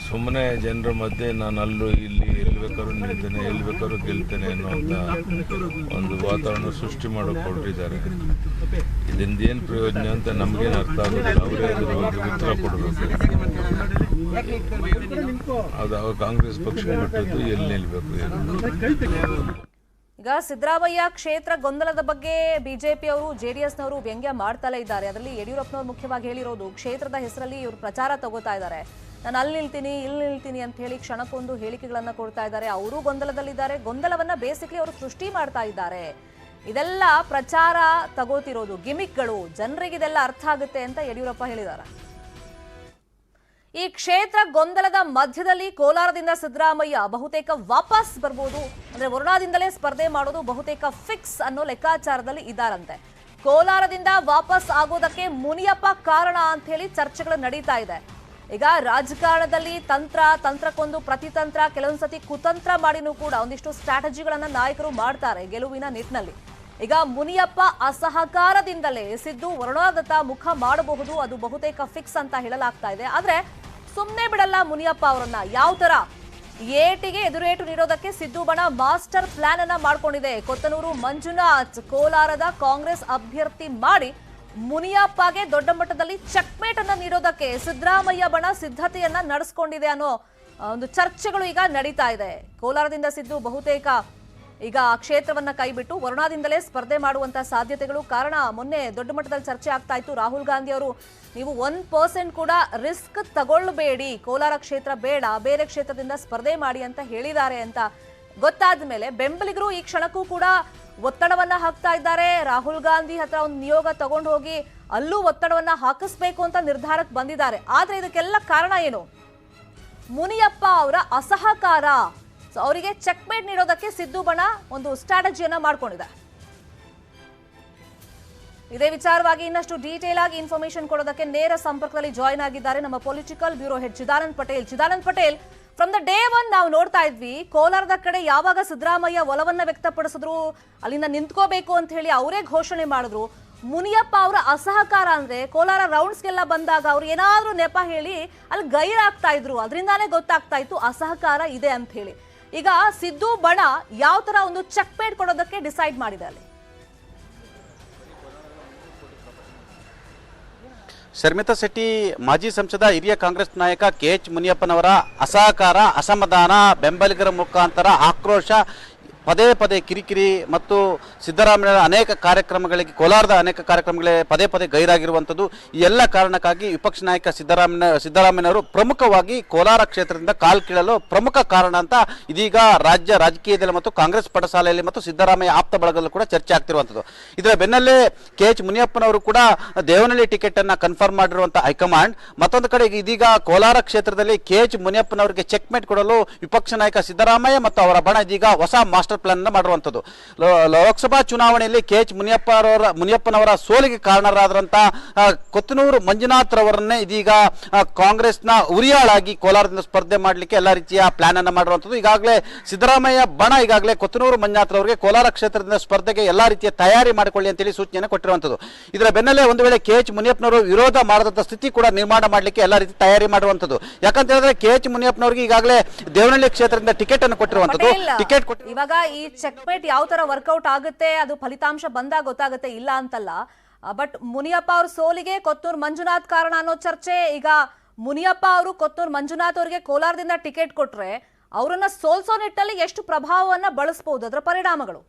ಸುಮ್ಮನೆ ಜನರ ಮಧ್ಯೆ ನಾನು ಅಲ್ಲೂ ಇಲ್ಲಿ ಎಲ್ಲಿ ಬೇಕಾದ್ರೂ ನಿಲ್ತೇನೆ, ಎಲ್ಲಿ ಬೇಕಾದ್ರೂ ಗೆಲ್ತೇನೆ ಅನ್ನುವಂಥ ಒಂದು ವಾತಾವರಣ ಸೃಷ್ಟಿ ಮಾಡೋಕೆ ಹೊರಟಿದ್ದಾರೆ. ಇದರಿಂದ ಏನು ಪ್ರಯೋಜನ ಅಂತ ನಮಗೇನು ಅರ್ಥ ಆಗೋದಿಲ್ಲ. ಅವರೇ ಅದ್ರ ಬಗ್ಗೆ ಉತ್ತರ ಕೊಡಬೇಕು. ಅದು ಅವಾಗ ಕಾಂಗ್ರೆಸ್ ಪಕ್ಷ ಬಿಟ್ಟದ್ದು ಎಲ್ಲಿ ನಿಲ್ಬೇಕು ಏನು. ಈಗ ಸಿದ್ದರಾಮಯ್ಯ ಕ್ಷೇತ್ರ ಗೊಂದಲದ ಬಗ್ಗೆ ಬಿಜೆಪಿ ಅವರು ಜೆಡಿಎಸ್ನವರು ವ್ಯಂಗ್ಯ ಮಾಡ್ತಲೇ ಇದ್ದಾರೆ. ಅದರಲ್ಲಿ ಯಡಿಯೂರಪ್ಪನವರು ಮುಖ್ಯವಾಗಿ ಹೇಳಿರೋದು ಕ್ಷೇತ್ರದ ಹೆಸರಲ್ಲಿ ಇವರು ಪ್ರಚಾರ ತಗೋತಾ ಇದ್ದಾರೆ. ನಾನು ಅಲ್ಲಿ ನಿಲ್ತೀನಿ, ಇಲ್ಲಿ ನಿಲ್ತೀನಿ ಅಂತ ಹೇಳಿ ಕ್ಷಣಕ್ಕೊಂದು ಹೇಳಿಕೆಗಳನ್ನ ಕೊಡ್ತಾ ಇದ್ದಾರೆ. ಅವರು ಗೊಂದಲದಲ್ಲಿದ್ದಾರೆ. ಗೊಂದಲವನ್ನ ಬೇಸಿಕ್ಲಿ ಅವರು ಸೃಷ್ಟಿ ಮಾಡ್ತಾ ಇದ್ದಾರೆ. ಇದೆಲ್ಲ ಪ್ರಚಾರ ತಗೋತಿರೋದು, ಗಿಮಿಕ್ಗಳು, ಜನರಿಗೆ ಇದೆಲ್ಲ ಅರ್ಥ ಆಗುತ್ತೆ ಅಂತ ಯಡಿಯೂರಪ್ಪ ಹೇಳಿದ್ದಾರೆ. ಈ ಕ್ಷೇತ್ರ ಗೊಂದಲದ ಮಧ್ಯದಲ್ಲಿ ಕೋಲಾರದಿಂದ ಸಿದ್ದರಾಮಯ್ಯ ಬಹುತೇಕ ವಾಪಸ್ ಬರ್ಬೋದು, ಅಂದ್ರೆ ವರುಣಾದಿಂದಲೇ ಸ್ಪರ್ಧೆ ಮಾಡೋದು ಬಹುತೇಕ ಫಿಕ್ಸ್ ಅನ್ನೋ ಲೆಕ್ಕಾಚಾರದಲ್ಲಿ ಇದ್ದಾರಂತೆ. ಕೋಲಾರದಿಂದ ವಾಪಸ್ ಆಗೋದಕ್ಕೆ ಮುನಿಯಪ್ಪ ಕಾರಣ ಅಂತ ಹೇಳಿ ಚರ್ಚೆಗಳು ನಡೀತಾ ಇದೆ. ಈಗ ರಾಜಕಾರಣದಲ್ಲಿ ತಂತ್ರಕ್ಕೊಂದು ಪ್ರತಿತಂತ್ರ, ಕೆಲವೊಂದ್ಸತಿ ಕುತಂತ್ರ ಮಾಡಿನೂ ಕೂಡ ಒಂದಿಷ್ಟು ಸ್ಟ್ರಾಟಜಿಗಳನ್ನ ನಾಯಕರು ಮಾಡ್ತಾರೆ ಗೆಲುವಿನ ನಿಟ್ಟಿನಲ್ಲಿ. ಈಗ ಮುನಿಯಪ್ಪ ಅಸಹಕಾರದಿಂದಲೇ ಸಿದ್ದು ವರುಣಾದತ್ತ ಮುಖ ಮಾಡಬಹುದು, ಅದು ಬಹುತೇಕ ಫಿಕ್ಸ್ ಅಂತ ಹೇಳಲಾಗ್ತಾ ಇದೆ. ಆದ್ರೆ ಸುಮ್ಮನೆ ಬಿಡಲ್ಲ ಮುನಿಯಪ್ಪ ಅವರನ್ನ. ಯಾವ ತರ ಏಟಿಗೆ ಎದುರೇಟು ನೀಡೋದಕ್ಕೆ ಸಿದ್ದು ಬಣ ಮಾಸ್ಟರ್ ಪ್ಲಾನ್ ಅನ್ನ ಮಾಡ್ಕೊಂಡಿದೆ. ಕೊತ್ತನೂರು ಮಂಜುನಾಥ್ ಕೋಲಾರದ ಕಾಂಗ್ರೆಸ್ ಅಭ್ಯರ್ಥಿ ಮಾಡಿ ಮುನಿಯಪ್ಪಗೆ ದೊಡ್ಡ ಮಟ್ಟದಲ್ಲಿ ಚೆಕ್ಮೇಟ್ ಅನ್ನ ನೀಡೋದಕ್ಕೆ ಸಿದ್ದರಾಮಯ್ಯ ಬಣ ಸಿದ್ಧತೆಯನ್ನ ನಡೆಸಿಕೊಂಡಿದೆ ಅನ್ನೋ ಒಂದು ಚರ್ಚೆಗಳು ಈಗ ನಡೀತಾ ಇದೆ. ಕೋಲಾರದಿಂದ ಸಿದ್ದು ಬಹುತೇಕ ಈಗ ಕ್ಷೇತ್ರವನ್ನ ಕೈಬಿಟ್ಟು ವರುಣಾದಿಂದಲೇ ಸ್ಪರ್ಧೆ ಮಾಡುವಂತ ಸಾಧ್ಯತೆಗಳು. ಕಾರಣ ಮೊನ್ನೆ ದೊಡ್ಡ ಮಟ್ಟದಲ್ಲಿ ಚರ್ಚೆ ಆಗ್ತಾ ಇತ್ತು. ರಾಹುಲ್ ಗಾಂಧಿ ಅವರು ನೀವು 1% ಕೂಡ ರಿಸ್ಕ್ ತಗೊಳ್ಬೇಡಿ, ಕೋಲಾರ ಕ್ಷೇತ್ರ ಬೇಡ, ಬೇರೆ ಕ್ಷೇತ್ರದಿಂದ ಸ್ಪರ್ಧೆ ಮಾಡಿ ಅಂತ ಹೇಳಿದ್ದಾರೆ ಅಂತ ಗೊತ್ತಾದ ಮೇಲೆ ಬೆಂಬಲಿಗರು ಈ ಕ್ಷಣಕ್ಕೂ ಕೂಡ ಒತ್ತಡವನ್ನ ಹಾಕ್ತಾ ಇದ್ದಾರೆ. ರಾಹುಲ್ ಗಾಂಧಿ ಹತ್ರ ಒಂದು ನಿಯೋಗ ತಗೊಂಡು ಹೋಗಿ ಅಲ್ಲೂ ಒತ್ತಡವನ್ನ ಹಾಕಿಸ್ಬೇಕು ಅಂತ ನಿರ್ಧಾರಕ್ಕೆ ಬಂದಿದ್ದಾರೆ. ಆದ್ರೆ ಇದಕ್ಕೆಲ್ಲ ಕಾರಣ ಏನು? ಮುನಿಯಪ್ಪ ಅವರ ಅಸಹಕಾರ. ಅವರಿಗೆ ಚೆಕ್ಮೇಟ್ ನೀಡೋದಕ್ಕೆ ಸಿದ್ದು ಬಣ ಒಂದು ಸ್ಟ್ರಾಟಜಿಯನ್ನ ಮಾಡ್ಕೊಂಡಿದೆ. ಇದೇ ವಿಚಾರವಾಗಿ ಇನ್ನಷ್ಟು ಡೀಟೇಲ್ ಆಗಿ ಇನ್ಫಾರ್ಮೇಶನ್ ಕೊಡೋದಕ್ಕೆ ನೇರ ಸಂಪರ್ಕದಲ್ಲಿ ಜಾಯಿನ್ ಆಗಿದ್ದಾರೆ ನಮ್ಮ political bureau head Chidanand Patel. Chidanand Patel, from the day one ನಾವು ನೋಡ್ತಾ ಇದ್ವಿ ಕೋಲಾರದ ಕಡೆ ಯಾವಾಗ ಸಿದ್ದರಾಮಯ್ಯ ಒಲವನ್ನ ವ್ಯಕ್ತಪಡಿಸಿದ್ರು, ಅಲ್ಲಿಂದ ನಿಂತ್ಕೋಬೇಕು ಅಂತ ಹೇಳಿ ಅವರೇ ಘೋಷಣೆ ಮಾಡಿದ್ರು. ಮುನಿಯಪ್ಪ ಅವರ ಅಸಹಕಾರ ಅಂದ್ರೆ ಕೋಲಾರ ರೌಂಡ್ಸ್ಗೆಲ್ಲ ಬಂದಾಗ ಅವ್ರು ಏನಾದ್ರೂ ನೆಪ ಹೇಳಿ ಅಲ್ಲಿ ಗೈರಾಗ್ತಾ ಇದ್ರು. ಅದರಿಂದಾನೇ ಗೊತ್ತಾಗ್ತಾ ಇತ್ತು ಅಸಹಕಾರ ಇದೆ ಅಂತ ಹೇಳಿ. ಈಗ ಸಿದ್ದು ಬಣ ಯಾವ ತರ ಒಂದು ಚೆಕ್ಮೇಟ್ ಕೊಡೋದಕ್ಕೆ ಡಿಸೈಡ್ ಮಾಡಿದೆ ಅಲ್ಲಿ? ಶರ್ಮಿತಾ ಶೆಟ್ಟಿ, ಮಾಜಿ ಸಂಸದ ಹಿರಿಯ ಕಾಂಗ್ರೆಸ್ ನಾಯಕ KH ಮುನಿಯಪ್ಪನವರ ಅಸಹಕಾರ, ಅಸಮಾಧಾನ, ಬೆಂಬಲಿಗರ ಮುಖಾಂತರ ಆಕ್ರೋಶ, ಪದೇ ಪದೇ ಕಿರಿಕಿರಿ ಮತ್ತು ಸಿದ್ದರಾಮಯ್ಯ ಅನೇಕ ಕಾರ್ಯಕ್ರಮಗಳಿಗೆ, ಕೋಲಾರದ ಅನೇಕ ಕಾರ್ಯಕ್ರಮಗಳಿಗೆ ಪದೇ ಪದೇ ಗೈರಾಗಿರುವಂಥದ್ದು. ಈ ಎಲ್ಲ ಕಾರಣಕ್ಕಾಗಿ ವಿಪಕ್ಷ ನಾಯಕ ಸಿದ್ದರಾಮಯ್ಯನವರು ಪ್ರಮುಖವಾಗಿ ಕೋಲಾರ ಕ್ಷೇತ್ರದಿಂದ ಕಾಲು ಕೀಳಲು ಪ್ರಮುಖ ಕಾರಣ ಅಂತ ಇದೀಗ ರಾಜ್ಯ ರಾಜಕೀಯದಲ್ಲಿ ಮತ್ತು ಕಾಂಗ್ರೆಸ್ ಪಡಸಾಲೆಯಲ್ಲಿ ಮತ್ತು ಸಿದ್ದರಾಮಯ್ಯ ಆಪ್ತ ಬಳಗದಲ್ಲೂ ಕೂಡ ಚರ್ಚೆ ಆಗ್ತಿರುವಂಥದ್ದು. ಇದರ ಬೆನ್ನಲ್ಲೇ KH ಮುನಿಯಪ್ಪನವರು ಕೂಡ ದೇವನಹಳ್ಳಿ ಟಿಕೆಟ್ ಅನ್ನ ಕನ್ಫರ್ಮ್ ಮಾಡಿರುವಂಥ ಹೈಕಮಾಂಡ್. ಮತ್ತೊಂದು ಕಡೆ ಇದೀಗ ಕೋಲಾರ ಕ್ಷೇತ್ರದಲ್ಲಿ KH ಮುನಿಯಪ್ಪನವರಿಗೆ ಚೆಕ್ಮೇಟ್ ಕೊಡಲು ವಿಪಕ್ಷ ನಾಯಕ ಸಿದ್ದರಾಮಯ್ಯ ಮತ್ತು ಅವರ ಬಣ ಇದೀಗ ಹೊಸ ಮಾಸ್ಟರ್ ಪ್ಲಾನ್ ಮಾಡಿರುವಂಥದ್ದು. ಲೋಕಸಭಾ ಚುನಾವಣೆಯಲ್ಲಿ KH ಮುನಿಯಪ್ಪನವರ ಸೋಲಿಗೆ ಕಾರಣರಾದಂತಹ ಕೊತ್ತನೂರು ಮಂಜುನಾಥ್ ರವರನ್ನೇ ಇದೀಗ ಕಾಂಗ್ರೆಸ್ನ ಉರಿಯಾಳಾಗಿ ಕೋಲಾರದಿಂದ ಸ್ಪರ್ಧೆ ಮಾಡಲಿಕ್ಕೆ ಎಲ್ಲ ರೀತಿಯ ಪ್ಲಾನ್ ಅನ್ನು ಮಾಡಿರುವಂಥದ್ದು. ಈಗಾಗಲೇ ಸಿದ್ದರಾಮಯ್ಯ ಬಣ ಈಗಾಗಲೇ ಕೊತ್ತನೂರು ಮಂಜುನಾಥ್ ರವರಿಗೆ ಕೋಲಾರ ಕ್ಷೇತ್ರದಿಂದ ಸ್ಪರ್ಧೆಗೆ ಎಲ್ಲಾ ರೀತಿಯ ತಯಾರಿ ಮಾಡಿಕೊಳ್ಳಿ ಅಂತೇಳಿ ಸೂಚನೆಯನ್ನು ಕೊಟ್ಟಿರುವಂಥದ್ದು. ಇದರ ಬೆನ್ನಲ್ಲೇ ಒಂದು ವೇಳೆ KH ಮುನಿಯಪ್ಪನವರು ವಿರೋಧ ಮಾಡದಂತ ಸ್ಥಿತಿ ಕೂಡ ನಿರ್ಮಾಣ ಮಾಡಲಿಕ್ಕೆ ಎಲ್ಲ ರೀತಿ ತಯಾರಿ ಮಾಡುವಂಥದ್ದು. ಯಾಕಂತ ಹೇಳಿದ್ರೆ KH ಮುನಿಯಪ್ಪನವರಿಗೆ ಈಗಾಗಲೇ ದೇವನಹಳ್ಳಿ ಕ್ಷೇತ್ರದಿಂದ ಟಿಕೆಟ್ ಅನ್ನು ಕೊಟ್ಟಿರುವಂಥದ್ದು. ಟಿಕೆಟ್ ಇವಾಗ ಈ ಚೆಕ್ಮೇಟ್ ಯಾವ ತರ ವರ್ಕೌಟ್ ಆಗುತ್ತೆ ಅದು ಫಲಿತಾಂಶ ಬಂದಾಗ ಗೊತ್ತಾಗುತ್ತೆ, ಇಲ್ಲ ಅಂತಲ್ಲ. ಬಟ್ ಮುನಿಯಪ್ಪ ಅವ್ರ ಸೋಲಿಗೆ ಕೊತ್ತೂರು ಮಂಜುನಾಥ್ ಕಾರಣ ಅನ್ನೋ ಚರ್ಚೆ. ಈಗ ಮುನಿಯಪ್ಪ ಅವರು ಕೊತ್ತೂರು ಮಂಜುನಾಥ್ ಅವರಿಗೆ ಕೋಲಾರದಿಂದ ಟಿಕೆಟ್ ಕೊಟ್ರೆ ಅವರನ್ನ ಸೋಲ್ಸೋ ನಿಟ್ಟಲ್ಲಿ ಎಷ್ಟು ಪ್ರಭಾವವನ್ನ ಬಳಸಬಹುದು, ಅದರ ಪರಿಣಾಮಗಳು?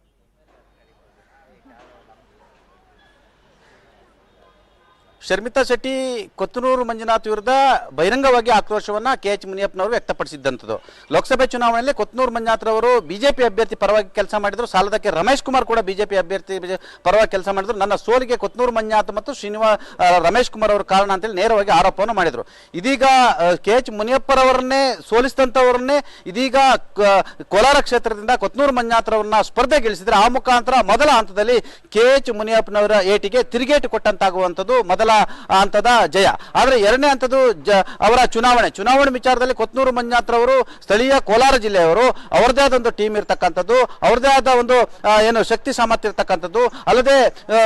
ಶರ್ಮಿತಾ ಶೆಟ್ಟಿ, ಕೊತ್ತನೂರು ಮಂಜುನಾಥ್ ವಿರುದ್ಧ ಬಹಿರಂಗವಾಗಿ ಆಕ್ರೋಶವನ್ನ KH ಮುನಿಯಪ್ಪನವರು ವ್ಯಕ್ತಪಡಿಸಿದ್ದಂಥದ್ದು. ಲೋಕಸಭೆ ಚುನಾವಣೆಯಲ್ಲಿ ಕೊತ್ತನೂರು ಮಂಜುನಾಥ್ ರವರು ಬಿಜೆಪಿ ಅಭ್ಯರ್ಥಿ ಪರವಾಗಿ ಕೆಲಸ ಮಾಡಿದ್ರು. ಸಾಲದಕ್ಕೆ ರಮೇಶ್ ಕುಮಾರ್ ಕೂಡ ಬಿಜೆಪಿ ಅಭ್ಯರ್ಥಿ ಪರವಾಗಿ ಕೆಲಸ ಮಾಡಿದ್ರು. ನನ್ನ ಸೋಲಿಗೆ ಕೊತ್ತನೂರು ಮಂಜುನಾಥ್ ಮತ್ತು ರಮೇಶ್ ಕುಮಾರ್ ಅವರು ಕಾರಣ ಅಂತೇಳಿ ನೇರವಾಗಿ ಆರೋಪವನ್ನು ಮಾಡಿದ್ರು. ಇದೀಗ KH ಮುನಿಯಪ್ಪರವರನ್ನೇ ಸೋಲಿಸಿದಂಥವರನ್ನೇ ಇದೀಗ ಕೋಲಾರ ಕ್ಷೇತ್ರದಿಂದ ಕೊತ್ತನೂರು ಮಂಜುನಾಥ್ ರವರನ್ನ ಸ್ಪರ್ಧೆಗಿಳಿಸಿದ್ರೆ ಆ ಮುಖಾಂತರ ಮೊದಲ ಹಂತದಲ್ಲಿ KH ಮುನಿಯಪ್ಪನವರ ಏಟಿಗೆ ತಿರುಗೇಟು ಕೊಟ್ಟಂತಾಗುವಂಥದ್ದು ಮೊದಲ ಹಂತದ ಜಯ. ಆದರೆ ಎರಡನೇ ಹಂತದ್ದು ಅವರ ಚುನಾವಣೆ ವಿಚಾರದಲ್ಲಿ ಕೊತ್ತನೂರು ಮಂಜುನಾಥ್ ರವರು ಸ್ಥಳೀಯ ಕೋಲಾರ ಜಿಲ್ಲೆಯವರು, ಅವರದೇ ಆದ ಒಂದು ಟೀಮ್ ಇರತಕ್ಕಂಥದ್ದು, ಅವರದೇ ಆದ ಒಂದು ಶಕ್ತಿ ಸಾಮರ್ಥ್ಯ ಇರತಕ್ಕಂಥದ್ದು. ಅಲ್ಲದೆ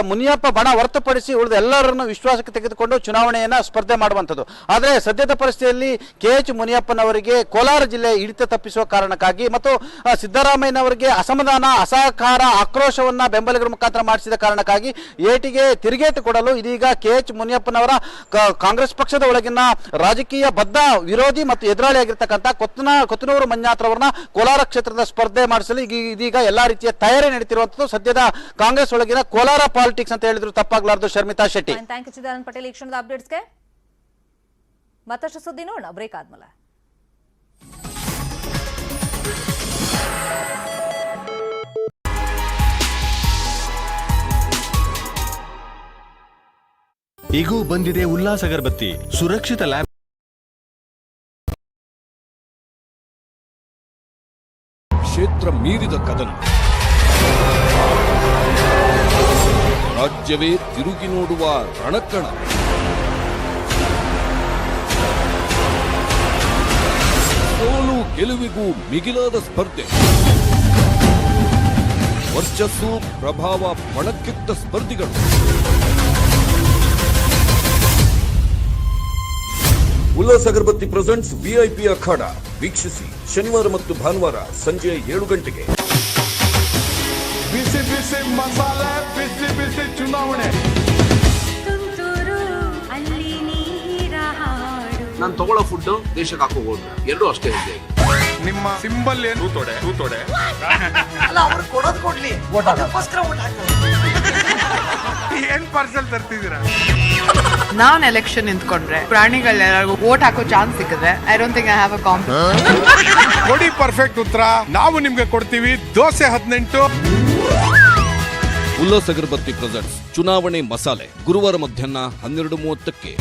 ಮುನಿಯಪ್ಪ ಬಣ ಹೊರತುಪಡಿಸಿ ಉಳಿದ ಎಲ್ಲರನ್ನು ವಿಶ್ವಾಸಕ್ಕೆ ತೆಗೆದುಕೊಂಡು ಚುನಾವಣೆಯನ್ನ ಸ್ಪರ್ಧೆ ಮಾಡುವಂಥದ್ದು. ಆದರೆ ಸದ್ಯದ ಪರಿಸ್ಥಿತಿಯಲ್ಲಿ KH ಮುನಿಯಪ್ಪನವರಿಗೆ ಕೋಲಾರ ಜಿಲ್ಲೆ ಹಿಡಿತ ತಪ್ಪಿಸುವ ಕಾರಣಕ್ಕಾಗಿ ಮತ್ತು ಸಿದ್ದರಾಮಯ್ಯನವರಿಗೆ ಅಸಮಾಧಾನ, ಅಸಹಕಾರ, ಆಕ್ರೋಶವನ್ನ ಬೆಂಬಲಿಗರ ಮುಖಾಂತರ ಮಾಡಿಸಿದ ಕಾರಣಕ್ಕಾಗಿ ಏಟಿಗೆ ತಿರುಗೇಟು ಕೊಡಲು ಇದೀಗ KH ಮುನಿಯಪ್ಪನವರ ಕಾಂಗ್ರೆಸ್ ಪಕ್ಷದ ಒಳಗಿನ ರಾಜಕೀಯ ಬದ್ಧ ವಿರೋಧಿ ಮತ್ತು ಎದುರಾಳಿಯಾಗಿರ್ತಕ್ಕಂಥ ಕೊತ್ತನೂರು ಮಂಜುನಾಥ್ ರವರನ್ನ ಕೋಲಾರ ಕ್ಷೇತ್ರದ ಸ್ಪರ್ಧೆ ಮಾಡಿಸಲು ಇದೀಗ ಎಲ್ಲಾ ರೀತಿಯ ತಯಾರಿ ನಡೆಯುತ್ತಿರುವಂತದ್ದು ಸದ್ಯದ ಕಾಂಗ್ರೆಸ್ ಒಳಗಿನ ಕೋಲಾರ ಪಾಲಿಟಿಕ್ಸ್ ಅಂತ ಹೇಳಿದ್ರು ತಪ್ಪಾಗಲಾರದು. Sharmita Shetty, thank you Chidanand Patel. ಈ ಕ್ಷಣದ ಅಪ್ಡೇಟ್ಸ್ಗೆ ಮತ್ತಷ್ಟು ಸುದ್ದಿ ನೋಡೋಣ ಬ್ರೇಕ್ ಆದ್ಮೇಲೆ. ಈಗೂ ಬಂದಿದೆ ಉಲ್ಲಾಸ್ ಅಗರಬತ್ತಿ, ಸುರಕ್ಷಿತ ಲ್ಯಾಬ್. ಕ್ಷೇತ್ರ ಮೀರಿದ ಕದನ, ರಾಜ್ಯವೇ ತಿರುಗಿ ನೋಡುವ ರಣಕಣ, ಸೋಲು ಗೆಲುವಿಗೂ ಮಿಗಿಲಾದ ಸ್ಪರ್ಧೆ. ವರ್ಚಸ್ಸು ಪ್ರಭಾವ ಪಣಕ್ಕಿಟ್ಟ ಸ್ಪರ್ಧಿಗಳು. ಉಲ್ಲಾಸ್ ಅಗರಬತ್ತಿ ಪ್ರೆಸೆಂಟ್ಸ್ ವಿಐಪಿ ಅಖಾಡ. ವೀಕ್ಷಿಸಿ ಶನಿವಾರ ಮತ್ತು ಭಾನುವಾರ ಸಂಜೆ 7 ಗಂಟೆಗೆ. ಬಿಸಿ ಬಿಸಿ ಮಸಾಲೆ, ಬಿಸಿ ಬಿಸಿ ಚುನಾವಣೆ. ನಾನು ತಗೊಳ್ಳೋ ಫುಡ್ ದೇಶಕ್ಕೆ ಹಾಕೋ ಓಟ್ ಎರಡೂ ಅಷ್ಟೇ ಇದೆ. ನಿಮ್ಮ ಸಿಂಬಲ್ ಏನು? ತೂತೋಡೆ. ಅಲ್ಲ, ಅವ್ರು ಕೊಡೋದು ಕೊಡ್ಲಿ, ಅದಕ್ಕೋಸ್ಕರ ಓಟ್ ಹಾಕ್ತಾರೆ. ಏನ್ ಪಾರ್ಸಲ್ ತರ್ತಿದ್ದೀರಾ? ನಾನ್ ಎಲೆಕ್ಷನ್ ನಿಂತ್ಕೊಂಡ್ರೆ ಪ್ರಾಣಿಗಳೆಲ್ಲರಿಗೂ ವೋಟ್ ಹಾಕೋ ಚಾನ್ಸ್ ಸಿಕ್ಕಿದ್ರೆ I don't think I have a competition. ಕೊಡಿ ಪರ್ಫೆಕ್ಟ್ ಉತ್ತರ, ನಾವು ನಿಮ್ಗೆ ಕೊಡ್ತೀವಿ ದೋಸೆ 18. ಉಲ್ಲಾಸ್ ಅಗರಬತ್ತಿ ಪ್ರೆಸೆಂಟ್ಸ್ ಚುನಾವಣೆ ಮಸಾಲೆ ಗುರುವಾರ ಮಧ್ಯಾಹ್ನ 12:30ಕ್ಕೆ.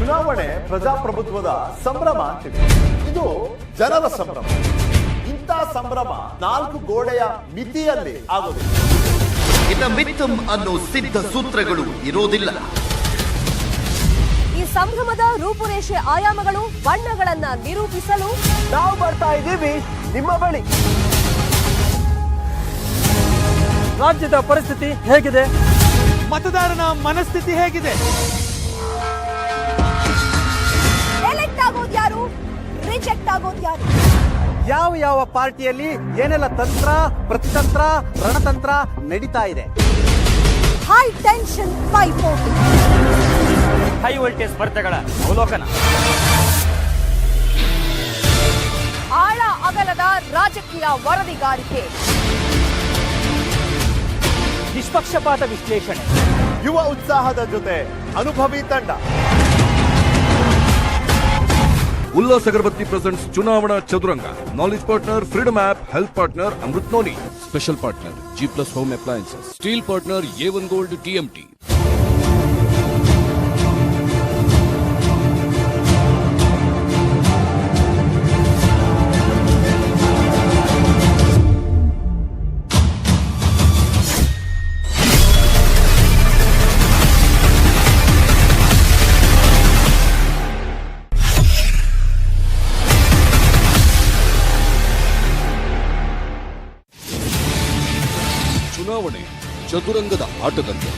ಚುನಾವಣೆ ಪ್ರಜಾಪ್ರಭುತ್ವದ ಸಂಭ್ರಮ ಅಂತಿದೆ. ಇದು ಜನರ ಸಂಭ್ರಮ. ಇಂಥ ಸಂಭ್ರಮ 4 ಗೋಡೆಯ ಮಿತಿಯಲ್ಲಿ ಆಗೋದಿಲ್ಲ. ಇನ್ನು ಮಿತ್ತಂ ಅನ್ನೋ ಸಿದ್ಧ ಸೂತ್ರಗಳು ಇರೋದಿಲ್ಲ. ಈ ಸಂಭ್ರಮದ ರೂಪುರೇಷೆ, ಆಯಾಮಗಳು, ಬಣ್ಣಗಳನ್ನ ನಿರೂಪಿಸಲು ನಾವು ಬರ್ತಾ ಇದ್ದೀವಿ ನಿಮ್ಮ ಬಳಿ. ರಾಜ್ಯದ ಪರಿಸ್ಥಿತಿ ಹೇಗಿದೆ? ಮತದಾರನ ಮನಸ್ಥಿತಿ ಹೇಗಿದೆ? ಎಲೆಕ್ಟ್ ಆಗೋದು ಯಾರು, ರಿಜೆಕ್ಟ್ ಆಗೋದು ಯಾರು? ಯಾವ ಪಾರ್ಟಿಯಲ್ಲಿ ಏನೆಲ್ಲ ತಂತ್ರ, ಪ್ರತಿತಂತ್ರ, ರಣತಂತ್ರ ನಡೀತಾ ಇದೆ? ಹೈ ಟೆನ್ಷನ್ ಪೈಪೋಟಿ, ಹೈ ವೋಲ್ಟೇಜ್ ಸ್ಪರ್ಧೆಗಳ ಅವಲೋಕನ, ಆಳ ಅಗಲದ ರಾಜಕೀಯ ವರದಿಗಾರಿಕೆ, ನಿಷ್ಪಕ್ಷಪಾತ ವಿಶ್ಲೇಷಣೆ, ಯುವ ಉತ್ಸಾಹದ ಜೊತೆ ಅನುಭವಿ ತಂಡ. Ullas Agarbatti presents Chunavana Chaduranga. Knowledge partner freedom app, health partner Amrit Noni, special partner G+ home appliances, steel partner A1 gold TMT. ಚುನಾವಣೆ ಚದುರಂಗದ ಆಟದಂತೆ.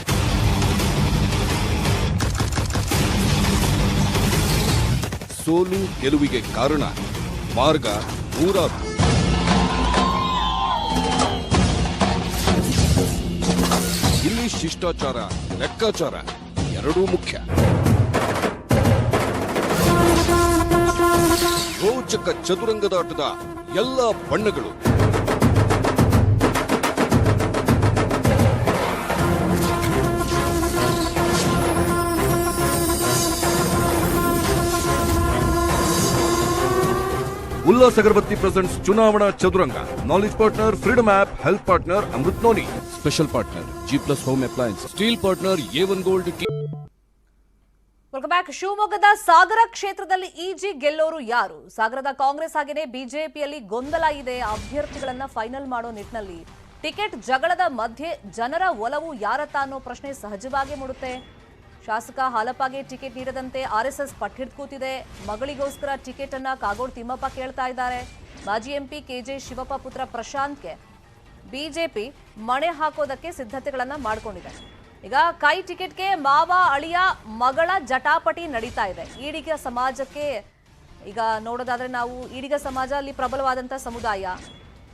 ಸೋಲು ಗೆಲುವಿಗೆ ಕಾರಣ, ಮಾರ್ಗ ನೂರಾರು. ಇಲ್ಲಿ ಶಿಷ್ಟಾಚಾರ, ಲೆಕ್ಕಾಚಾರ ಎರಡೂ ಮುಖ್ಯ. ರೋಚಕ ಚದುರಂಗದಾಟದ ಎಲ್ಲ ಬಣ್ಣಗಳು. Ullas Agarbatti presents Chunavana Chaduranga. Knowledge partner freedom app, health partner Amrit Noni, special partner G+ home appliances, steel partner A1 gold. Welcome back. ಶಿವಮೊಗ್ಗದ ಸಾಗರ ಕ್ಷೇತ್ರದಲ್ಲಿ ಇಜಿ ಗೆಲ್ಲೋರು ಯಾರು? ಸಾಗರದ ಕಾಂಗ್ರೆಸ್ ಹಾಗೆಯೇ ಬಿಜೆಪಿಯಲ್ಲಿ ಗೊಂದಲ ಇದೆ. ಅಭ್ಯರ್ಥಿಗಳನ್ನ ಫೈನಲ್ ಮಾಡೋ ನಿಟ್ಟಿನಲ್ಲಿ ಟಿಕೆಟ್ ಜಗಳದ ಮಧ್ಯೆ ಜನರ ಒಲವು ಯಾರತ್ತ ಅನ್ನೋ ಪ್ರಶ್ನೆ ಸಹಜವಾಗಿ ಮೂಡುತ್ತೆ. ಶಾಸಕ ಹಾಲಪ್ಪಗೆ ಟಿಕೆಟ್ ನೀಡದಂತೆ RSS ಪಟ್ಟಿಡ್ದು ಕೂತಿದೆ. ಮಗಳಿಗೋಸ್ಕರ ಟಿಕೆಟ್ ಅನ್ನ ಕಾಗೋಡು ತಿಮ್ಮಪ್ಪ ಕೇಳ್ತಾ ಇದ್ದಾರೆ. ಮಾಜಿ MP KJ ಶಿವಪ್ಪ ಪುತ್ರ ಪ್ರಶಾಂತ್ಗೆ ಬಿಜೆಪಿ ಮಣೆ ಹಾಕೋದಕ್ಕೆ ಸಿದ್ಧತೆಗಳನ್ನ ಮಾಡಿಕೊಂಡಿದೆ. ಈಗ ಕೈ ಟಿಕೆಟ್ಗೆ ಮಾವ ಅಳಿಯ ಮಗಳ ಜಟಾಪಟಿ ನಡೀತಾ ಇದೆ. ಈಡಿಗ ಸಮಾಜಕ್ಕೆ ಈಗ ನೋಡೋದಾದ್ರೆ ನಾವು ಈಡಿಗ ಸಮಾಜ ಅಲ್ಲಿ ಪ್ರಬಲವಾದಂಥ ಸಮುದಾಯ.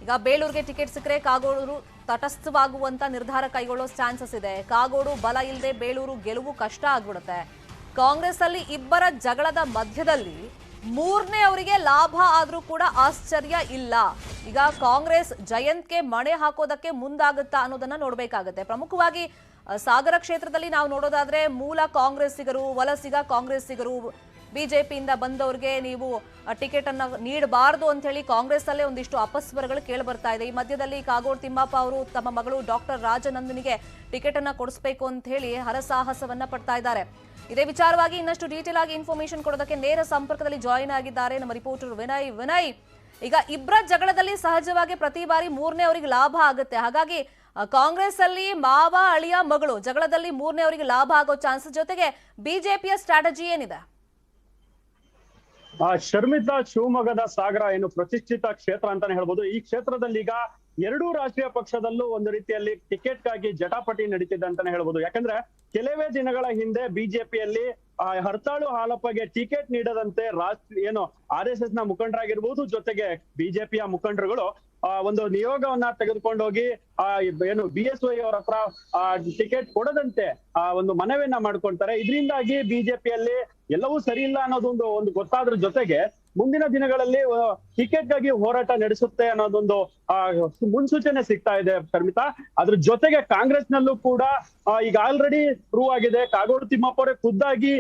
ಈಗ ಬೇಲೂರಿಗೆ ಟಿಕೆಟ್ ಸಿಕ್ಕರೆ ಕಾಗೋಡು ತಟಸ್ಥವಾಗುವಂತ ನಿರ್ಧಾರ ಕೈಗೊಳ್ಳೋ ಚಾನ್ಸಸ್ ಇದೆ. ಕಾಗೋಡು ಬಲ ಇಲ್ಲದೆ ಬೇಲೂರು ಗೆಲುವು ಕಷ್ಟ ಆಗ್ಬಿಡುತ್ತೆ. ಕಾಂಗ್ರೆಸ್ ಅಲ್ಲಿ ಇಬ್ಬರ ಜಗಳದ ಮಧ್ಯದಲ್ಲಿ ಮೂರನೇ ಅವರಿಗೆ ಲಾಭ ಆದ್ರೂ ಕೂಡ ಆಶ್ಚರ್ಯ ಇಲ್ಲ. ಈಗ ಕಾಂಗ್ರೆಸ್ ಜಯಂತ್ಗೆ ಮಣೆ ಹಾಕೋದಕ್ಕೆ ಮುಂದಾಗುತ್ತಾ ಅನ್ನೋದನ್ನ ನೋಡ್ಬೇಕಾಗತ್ತೆ. ಪ್ರಮುಖವಾಗಿ ಸಾಗರ ಕ್ಷೇತ್ರದಲ್ಲಿ ನಾವು ನೋಡೋದಾದ್ರೆ ಮೂಲ ಕಾಂಗ್ರೆಸ್ಸಿಗರು, ವಲಸಿಗ ಕಾಂಗ್ರೆಸ್ಸಿಗರು, ಬಿಜೆಪಿಯಿಂದ ಬಂದವರಿಗೆ ನೀವು ಟಿಕೆಟ್ ಅನ್ನ ನೀಡಬಾರದು ಅಂತ ಹೇಳಿ ಕಾಂಗ್ರೆಸ್ ಅಲ್ಲೇ ಒಂದಿಷ್ಟು ಅಪಸ್ವರಗಳು ಕೇಳಿ ಬರ್ತಾ ಇದೆ. ಈ ಮಧ್ಯದಲ್ಲಿ ಕಾಗೋಡು ತಿಮ್ಮಪ್ಪ ಅವರು ತಮ್ಮ ಮಗಳು ಡಾಕ್ಟರ್ ರಾಜನಂದನಿಗೆ ಟಿಕೆಟ್ ಅನ್ನ ಕೊಡಿಸಬೇಕು ಅಂತ ಹೇಳಿ ಹರಸಾಹಸವನ್ನ ಪಡ್ತಾ ಇದ್ದಾರೆ. ಇದೇ ವಿಚಾರವಾಗಿ ಇನ್ನಷ್ಟು ಡೀಟೇಲ್ ಆಗಿ ಇನ್ಫಾರ್ಮೇಶನ್ ಕೊಡೋದಕ್ಕೆ ನೇರ ಸಂಪರ್ಕದಲ್ಲಿ ಜಾಯಿನ್ ಆಗಿದ್ದಾರೆ ನಮ್ಮ ರಿಪೋರ್ಟರ್ ವಿನಯ್. ಈಗ ಇಬ್ಬರ ಜಗಳದಲ್ಲಿ ಸಹಜವಾಗಿ ಪ್ರತಿ ಬಾರಿ ಮೂರನೇ ಅವರಿಗೆ ಲಾಭ ಆಗುತ್ತೆ. ಹಾಗಾಗಿ ಕಾಂಗ್ರೆಸ್ ಅಲ್ಲಿ ಮಾವ ಅಳಿಯ ಮಗಳು ಜಗಳದಲ್ಲಿ ಮೂರನೇ ಅವರಿಗೆ ಲಾಭ ಆಗೋ ಚಾನ್ಸಸ್. ಜೊತೆಗೆ ಬಿಜೆಪಿಯ ಸ್ಟ್ರಾಟಜಿ ಏನಿದೆ? ಶರ್ಮಿತಾ, ಶಿವಮೊಗ್ಗದ ಸಾಗರ ಏನು ಪ್ರತಿಷ್ಠಿತ ಕ್ಷೇತ್ರ ಅಂತಾನೆ ಹೇಳ್ಬೋದು. ಈ ಕ್ಷೇತ್ರದಲ್ಲಿ ಈಗ ಎರಡೂ ರಾಷ್ಟ್ರೀಯ ಪಕ್ಷದಲ್ಲೂ ಒಂದು ರೀತಿಯಲ್ಲಿ ಟಿಕೆಟ್ಗಾಗಿ ಜಟಾಪಟಿ ನಡೀತಿದೆ ಅಂತಾನೆ ಹೇಳ್ಬೋದು. ಯಾಕಂದ್ರೆ ಕೆಲವೇ ದಿನಗಳ ಹಿಂದೆ ಬಿಜೆಪಿಯಲ್ಲಿ ಹರ್ತಾಳು ಹಾಲಪ್ಪಗೆ ಟಿಕೆಟ್ ನೀಡದಂತೆ ಏನು RSS ನ ಮುಖಂಡರಾಗಿರ್ಬೋದು, ಜೊತೆಗೆ ಬಿಜೆಪಿಯ ಮುಖಂಡರುಗಳು ಒಂದು ನಿಯೋಗವನ್ನ ತೆಗೆದುಕೊಂಡೋಗಿ ಏನು BSY ಅವರ ಹತ್ರ ಟಿಕೆಟ್ ಕೊಡದಂತೆ ಒಂದು ಮನವಿಯನ್ನ ಮಾಡ್ಕೊಳ್ತಾರೆ. ಇದರಿಂದಾಗಿ ಬಿಜೆಪಿಯಲ್ಲಿ ಎಲ್ಲವೂ ಸರಿ ಇಲ್ಲ ಅನ್ನೋದೊಂದು ಗೊತ್ತಾದ್ರ ಜೊತೆಗೆ ಮುಂದಿನ ದಿನಗಳಲ್ಲಿ ಟಿಕೆಟ್ಗಾಗಿ ಹೋರಾಟ ನಡೆಸುತ್ತೆ ಅನ್ನೋದೊಂದು ಮುನ್ಸೂಚನೆ ಸಿಗ್ತಾ ಇದೆ ಶರ್ಮಿತಾ. ಅದ್ರ ಜೊತೆಗೆ ಕಾಂಗ್ರೆಸ್ನಲ್ಲೂ ಕೂಡ ಈಗ ಆಲ್ರೆಡಿ ಪ್ರೂವ್ ಆಗಿದೆ. ಕಾಗೋಡು ತಿಮ್ಮಪ್ಪ ಅವರೇ ಖುದ್ದಾಗಿ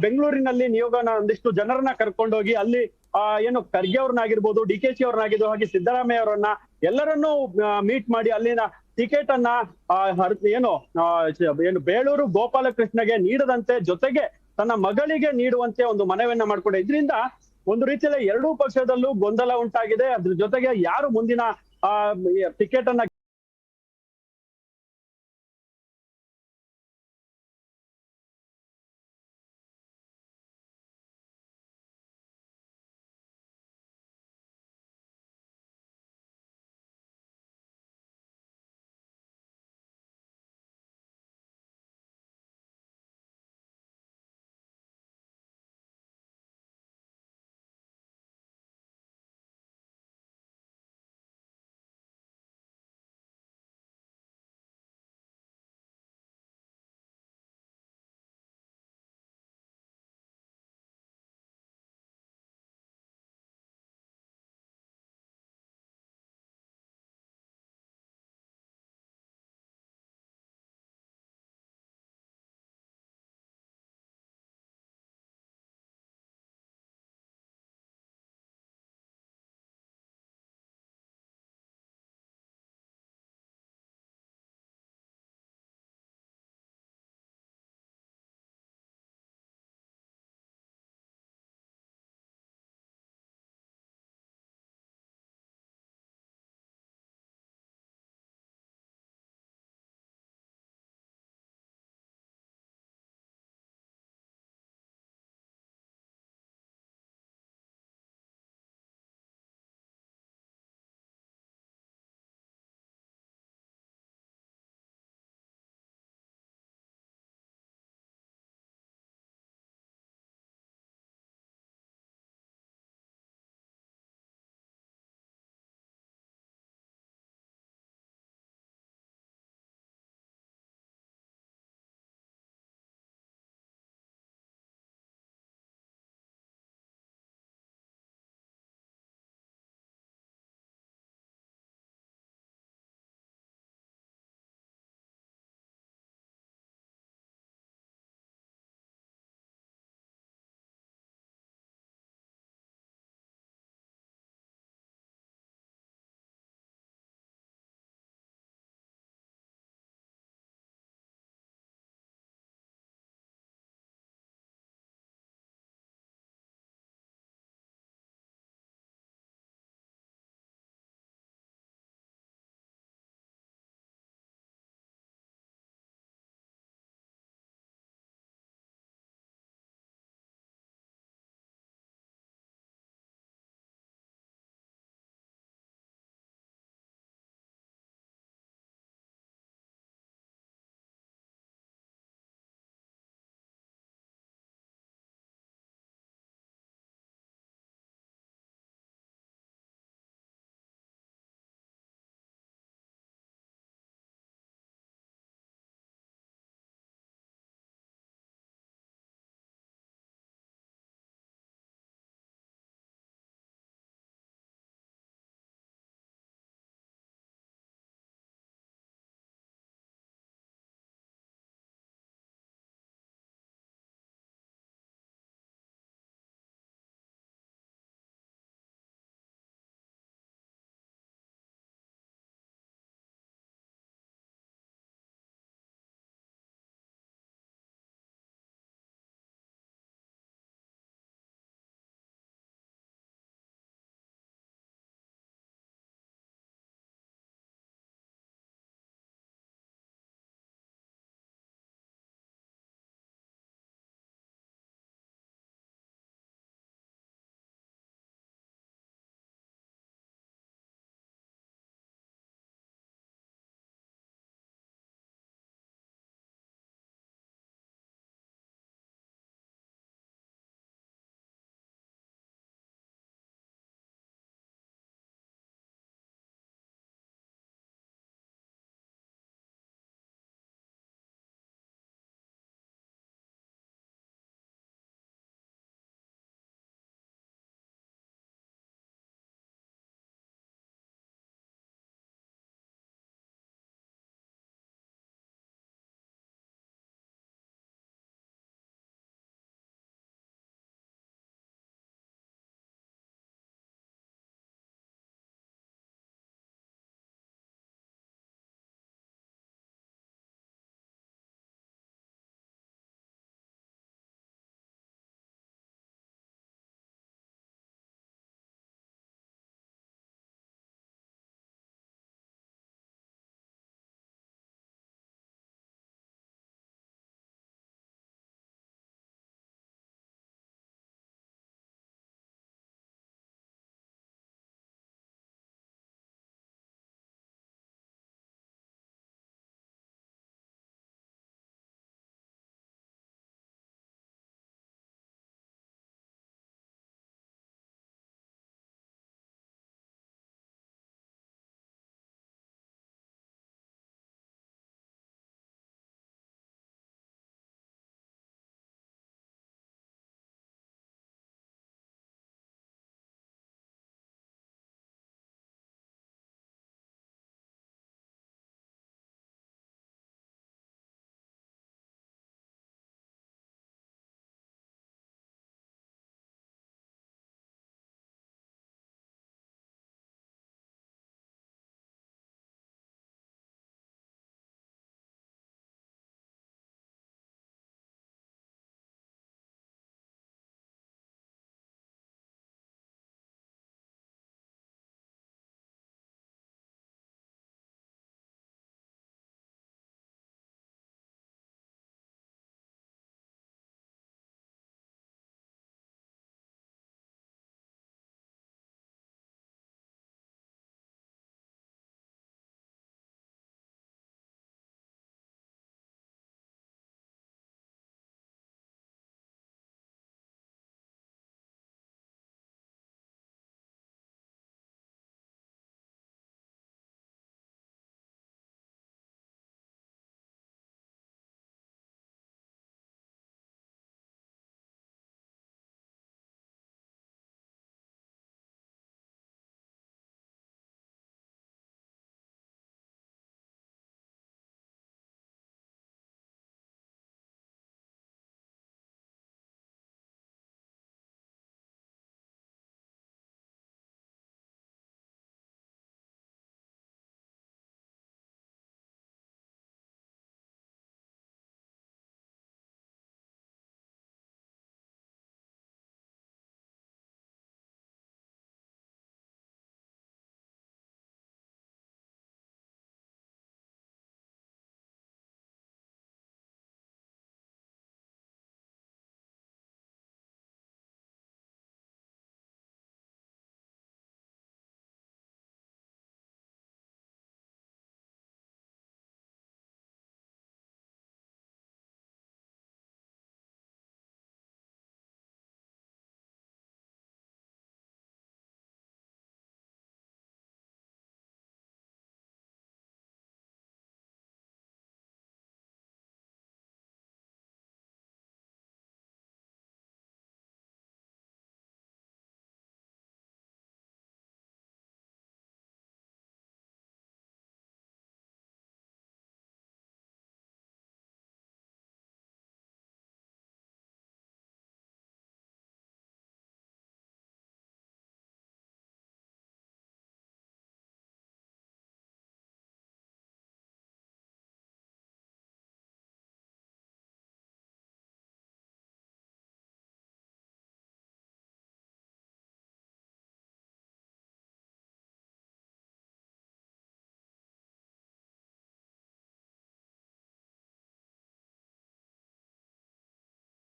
ಬೆಂಗಳೂರಿನಲ್ಲಿ ನಿಯೋಗನ ಒಂದಿಷ್ಟು ಜನರನ್ನ ಕರ್ಕೊಂಡೋಗಿ ಅಲ್ಲಿ ಏನು ಖರ್ಗೆ ಅವ್ರನ್ನಾಗಿರ್ಬೋದು, DKC ಅವ್ರನ್ನಾಗಿರ್ಬೋದು, ಹಾಗೆ ಸಿದ್ದರಾಮಯ್ಯ ಅವರನ್ನ ಎಲ್ಲರನ್ನೂ ಮೀಟ್ ಮಾಡಿ ಅಲ್ಲಿನ ಟಿಕೆಟ್ ಅನ್ನ ಏನು ಬೇಳೂರು ಗೋಪಾಲಕೃಷ್ಣಗೆ ನೀಡದಂತೆ, ಜೊತೆಗೆ ತನ್ನ ಮಗಳಿಗೆ ನೀಡುವಂತೆ ಒಂದು ಮನವಿಯನ್ನ ಮಾಡ್ಕೊಂಡೆ. ಇದರಿಂದ ಒಂದು ರೀತಿಯಲ್ಲಿ ಎರಡೂ ಪಕ್ಷದಲ್ಲೂ ಗೊಂದಲ ಉಂಟಾಗಿದೆ. ಅದ್ರ ಜೊತೆಗೆ ಯಾರು ಮುಂದಿನ ಟಿಕೆಟ್ ಅನ್ನ